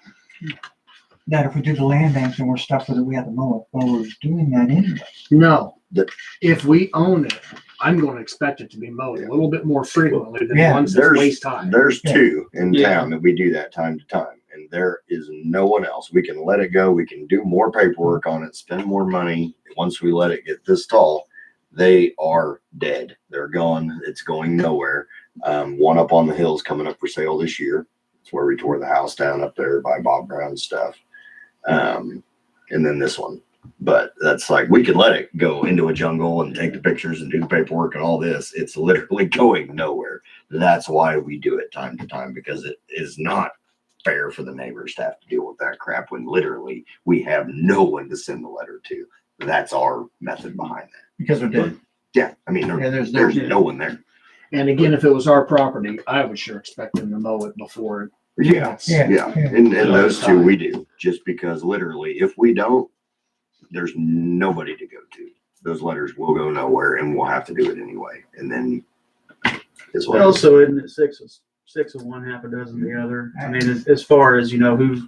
that if we do the land banks and we're stuck with it, we have to mow it. Well, we're doing that anyway. No. The- If we own it, I'm going to expect it to be mowed a little bit more frequently than the Yeah. ones that waste time. There's Yeah. two in Yeah. town that we do that time to time, and there is no one else. We can let it go. We can do more paperwork on it, spend more money. Once we let it get this tall, they are dead. They're gone. It's going nowhere. One up on the hill's coming up for sale this year. It's where we tore the house down up there by Bob Brown's stuff. And then this one. But that's like, we can let it go into a jungle and take the pictures and do the paperwork and all this. It's literally going nowhere. That's why we do it time to time, because it is not fair for the neighbors to have to deal with that crap when literally we have no one to send the letter to. That's our method behind that. Because they're dead. Yeah, I mean, Yeah, there's there's no one there. And again, if it was our property, I would sure expect them to mow it before. Yeah, Yeah. yeah. And those two we do, just because literally if we don't, there's nobody to go to. Those letters will go nowhere and we'll have to do it anyway. And then is what. Also, isn't it six of one, half a dozen the other? I mean, as far as, who's,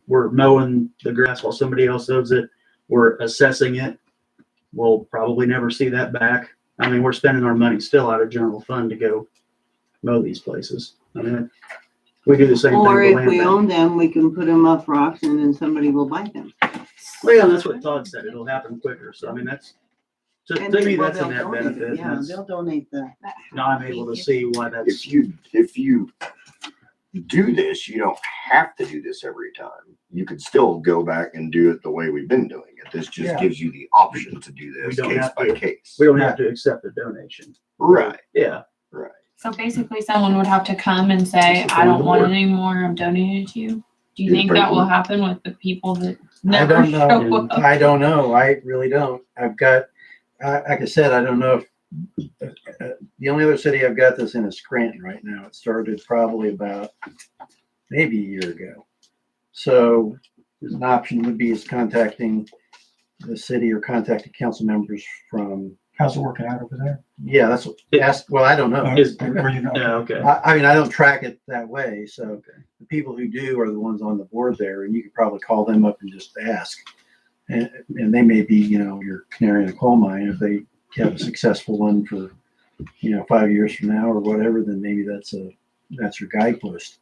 we're mowing the grass while somebody else owns it. We're assessing it. We'll probably never see that back. I mean, we're spending our money still out of general fund to go mow these places. I mean, we do the same thing Or with if land we bank. own them, we can put them up for auction and somebody will buy them. Well, yeah, that's what Todd said. It'll happen quicker. So, I mean, that's, to And me, well, that's a they'll net donate it. benefit. Yeah, And they'll donate the. now I'm able to see why that's. If you do this, you don't have to do this every time. You could still go back and do it the way we've been doing it. This just Yeah. gives you the option to do We this don't case have by to- case. We don't have to accept a donation. Right, Yeah. right. So basically someone would have to come and say, It's I don't want it board. anymore, I'm donating it to you. Do you Yeah, think pretty that will cool. happen with the people that I never don't show know. up? I don't know. I really don't. I've got like I said, I don't know if, the only other city I've got this in is Scranton right now. It started probably about maybe a year ago. So an option would be is contacting the city or contacting council members from. How's it working out over there? Yeah, well, I don't know. Where you know? Okay. I mean, I don't track it that way. So the people who do are the ones on the board there, and you could probably call them up and just ask. And they may be, your canary in a coal mine. If they have a successful one for, 5 years from now or whatever, then maybe that's your guidepost.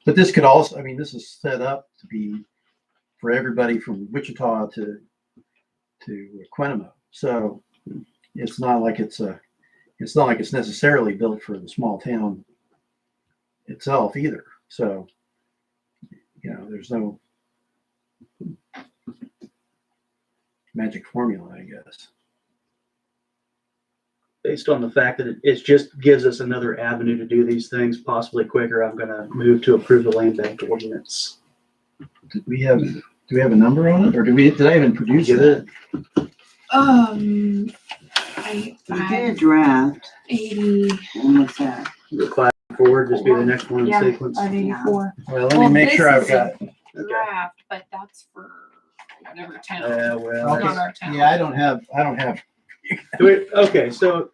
But this could also, this is set up to be for everybody from Wichita to Quenemo. So it's not like it's necessarily built for the small town itself either. So, there's no magic formula, I guess. Based on the fact that it just gives us another avenue to do these things possibly quicker, I'm gonna move to approve the land bank ordinance. Do we have a number on it, or did I even produce it? I You did a draft. 80. And what's that? The 5 forward, just be the next one in Yeah, sequence. 584. Well, let me make sure I've got. Draft, but that's for whatever town. Well, It's not our town. Yeah, I don't have. Okay, so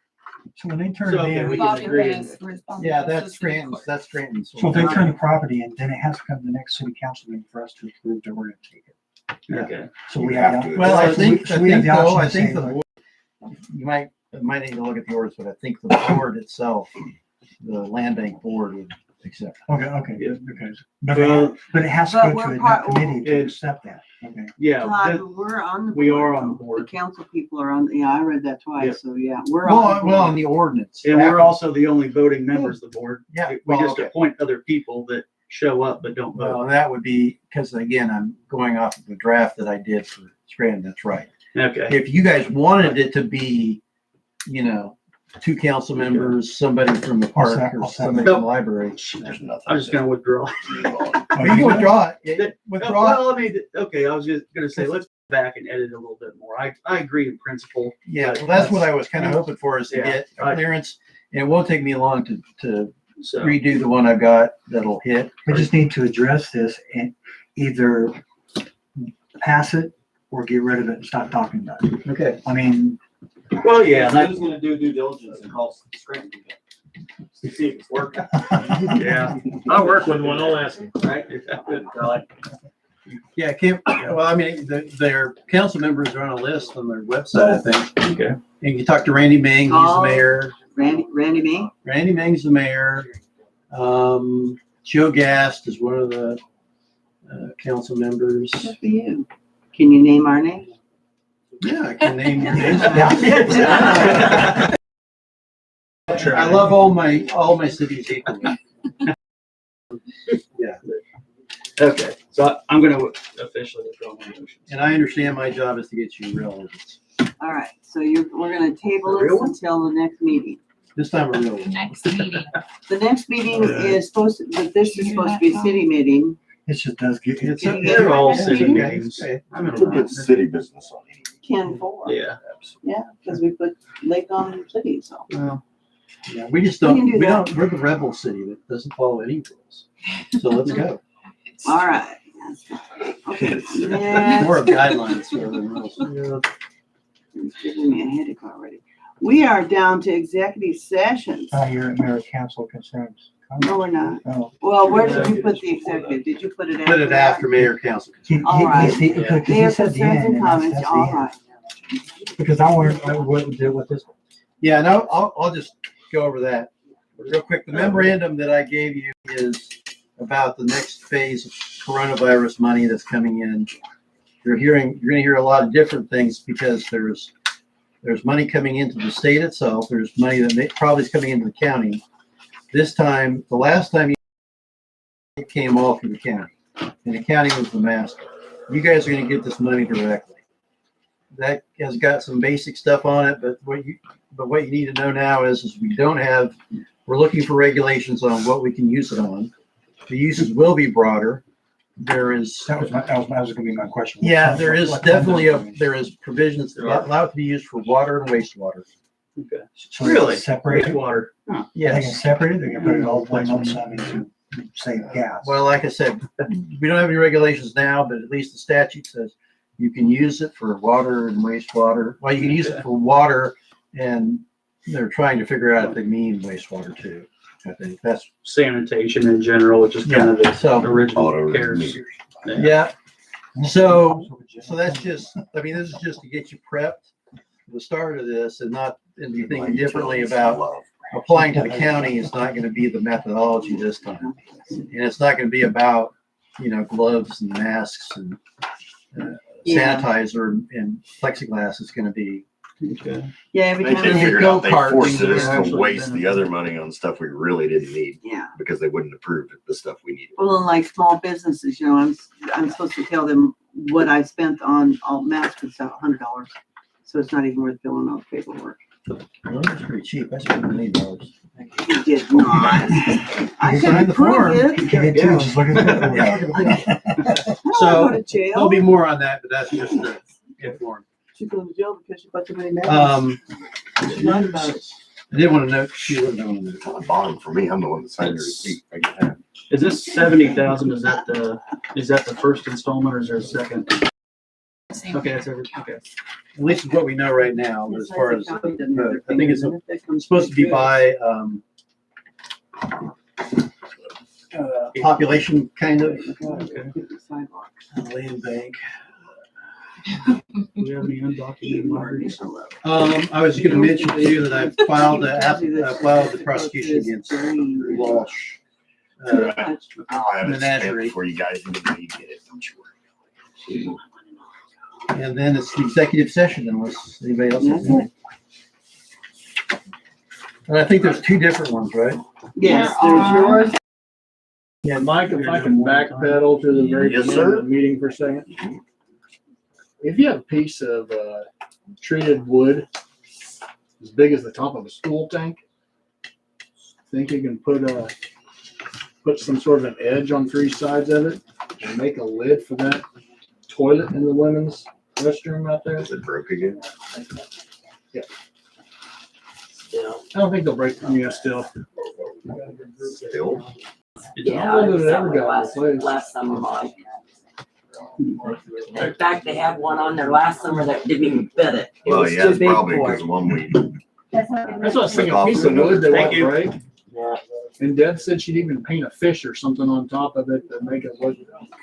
when they turn So, it okay, in, we can Bobby agree. is responsible. Yeah, So that's it's gonna Scranton. be That's Scranton. so if they turn the property in, then it has to come to the next city council meeting for us to approve that we're going to take it. okay. So we You have. have the- to. Well, I so think we have the option I to think say, the like, board, you might need to look at the orders, but I think the board itself, the land bank board would accept. Okay. Yeah. Okay. Well, But it has to But go to we're a part- committee to it- accept that. Okay. Yeah, Todd, that- we're on the. we board, are on the though. board. The council people are on, I read that twice, Yeah. so yeah, we're on. Well, on the ordinance. and we're also the only voting members of the board. Yeah, We well, just okay. appoint other people that show up but don't vote. Well, that would be, because again, I'm going off of the draft that I did for Scranton. That's right. Okay. If you guys wanted it to be, 2 council members, somebody from the park, or somebody from the library. There's nothing. I'm just gonna withdraw. You can withdraw it. Withdraw. Well, okay, I was just gonna say, let's go back and edit a little bit more. I agree in principle. Yeah, but well, that's what I was kind of hoping for, is to Yeah, get a clearance. And it won't take me long to So, redo the one I've got that'll hit. We just need to address this and either pass it or get rid of it and stop talking about it. Okay. I mean, well, yeah, and Who's gonna do due diligence and call Scranton? See if it's working. yeah, I'll work with one, I'll ask him. Right? Yeah, their council members are on a list on their website, I think. Okay. And you talk to Randy Ming, he's the Oh. mayor. Randy me? Randy Ming's the mayor. Joe Gast is one of the council members. Good for you. Can you name our name? Yeah, I can name names. I love all my cities equally. Yeah, Okay, so I'm gonna officially withdraw my motion. and I understand my job is to get you real ones. All right, so we're gonna table A real this one? until the next meeting. This time a real one. Next meeting. The next meeting is supposed to, but this is supposed to be a city meeting. it just does get. It's Can you they're get all rid of city it? meetings. I'm It's a gonna good city business on it. 10-4. Yeah. Yeah, because we put Lake on City, so. Well, yeah, we just We don't, can do that. we're the rebel city that doesn't follow any rules. So let's go. All right. Okay, More next. of guidelines rather than rules. It's giving me a headache already. We are down to executive sessions. You're at mayor council concerns. No, we're not. Oh. Well, where did you put the executive? Did you put it after? Put it that? after mayor council. All right. Because he Mayor said the concerns end, and and comments, that's the all end. right. Because I want to deal with this. Yeah, no, I'll just go over that real quick. The memorandum that I gave you is about the next phase of coronavirus money that's coming in. You're going to hear a lot of different things because there's money coming into the state itself. There's money that probably is coming into the county. This time, the last time it came all through the county, and the county was the master. You guys are going to get this money directly. That has got some basic stuff on it, but what you need to know now is we're looking for regulations on what we can use it on. The uses will be broader. there is. That was gonna be my question. Yeah, there is What definitely kind of- there is provisions that allow it to be used for water and wastewater. Okay. So they Really? Separate it? Wastewater. They can Yes. separate it, they can put it all in one lump sum into, say, gas. Well, like I said, we don't have any regulations now, but at least the statute says you can use it for water and wastewater. Well, you can use it for water, and they're trying to figure out if they mean wastewater too. I think that's Sanitation in general, which is kind of the so. original cares. meters. Yeah. So that's just, I mean, this is just to get you prepped for the start of this and not, and be thinking differently about applying to the county is not going to be the methodology this time. And it's not going to be about, gloves and masks and sanitizer and plexiglass. It's going to be. Okay. Yeah, every They time figured out they go-kart forced thing us there to waste the other money on stuff we really didn't need Yeah. because they wouldn't approve the stuff we needed. Well, like small businesses, I'm supposed to tell them what I spent on all masks and stuff, $100. So it's not even worth filling out the paperwork. Well, that's pretty cheap. I spent $1 million. You did not. I Sign can the prove form. it. You did too, just look at the So, There'll be more on that, but that's just to inform. She's going to jail because she bought too many masks. She lied about it. I did want to note, she wouldn't know It's on the bottom for me. I'm the one that signed the receipt. I get that. Is this 70,000? Is that the first installment or is there a second? Okay, that's everything. Okay. at least what we know right now, as far as, I think it's It's supposed to be by, population kind of land bank. Do we have any undocumented migrants? I was gonna mention to you that I filed the prosecution against Walsh. I'll have it Menagerie. stamped for you guys and you get it, I'm sure. And then it's the executive session unless anybody else has anything. And I think there's two different ones, right? Yes, there's yours. Yeah, Mike, if I can backpedal to the very Yes, beginning sir. of the meeting for a second. If you have a piece of treated wood as big as the top of a school tank, think you can put some sort of an edge on 3 sides of it and make a lid for that toilet in the women's restroom out there? Is it broke again? Yeah. I don't think they'll break them yet still. Still? Yeah, I don't know that it that ever was got replaced. last summer, Mike. In fact, they had one on there last summer that didn't even fit it. It Well, was yeah, too it's big probably for because it. the one we. That's what That's what I was thinking, a piece of wood they Thank won't you. break. Yeah. And Deb said she'd even paint a fish or something on top of it to make it look.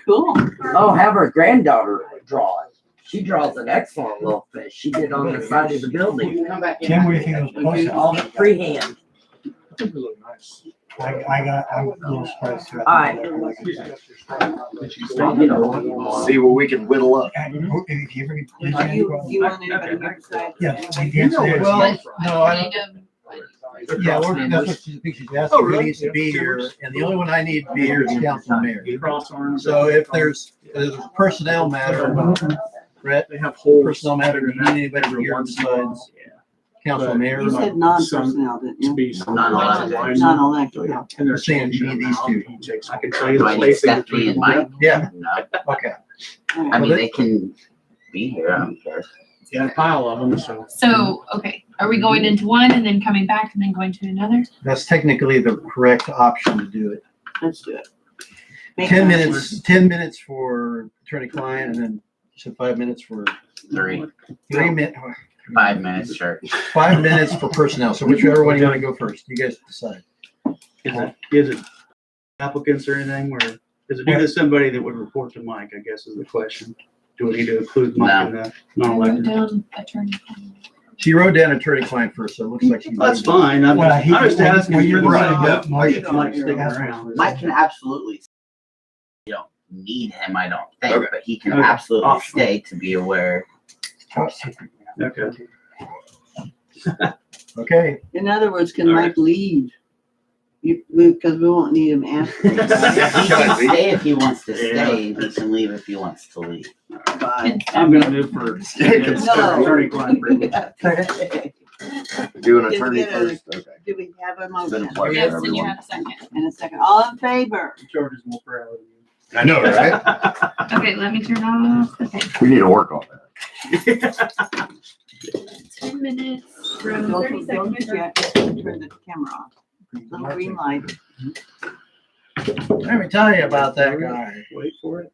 Cool. Oh, have her granddaughter draw it. She draws an excellent little fish. She did on the side of the building. Tim, what do you think of those posts? All freehand. I think they look nice. I'm a little surprised too. See what we can whittle up. If you ever get. Do you want anybody here beside? Yes. Well, no, I don't. Kind Yeah, that's what she thinks she's asking, who needs to be here, and the only one I need to be here is council and mayor. Cross arms. So if there's a personnel matter, Brett, They have holes. personnel matter, do you need anybody here besides council and mayor? You said non-personnel, didn't To you? be some. Non-elected. Non-elected, yeah. And they're Saying you need these two. He takes. I can tell you Do the I need spacing Stephanie between and Mike? Yeah, No. okay. I mean, they can be here, I don't care. Yeah, a pile of them, so. So, okay, are we going into one and then coming back and then going to another? That's technically the correct option to do it. Let's do it. Make 10 that minutes for attorney-client, and then you said 5 minutes for 3, 3 minutes. 5 minutes, sure. 5 minutes for personnel. So whichever one you want to go first, you guys decide. Is it applicants or anything, or is it somebody that would report to Mike, I guess is the question. Do we need to include Mike in the I wrote non-elected? down attorney. She wrote down attorney-client first, so it looks like she. That's fine. I'm Well, just, I'm just asking. well, you're for the right, sake but of Mike- Mike sticking around. Mike can absolutely, you don't need him, I don't think, Okay. but he can Okay. absolutely Optional. stay to be aware. Okay. Okay. In other words, can All Mike leave? Because we won't need him after. He can stay if he wants to stay, he can leave if he wants to leave. Bye. I'm gonna move for No. attorney-client privilege. Do an Did we attorney get a- first, okay. Do we have a It's been a motion? pleasure, Yes, and you everyone. had a second. And a second. All in favor? George is more proud of I know, right? Okay, let me turn off the thing. We need to work on that. 10 minutes from Don't 30 seconds. forget to turn the camera off. Little green light. Let me tell you about that guy. Wait for it.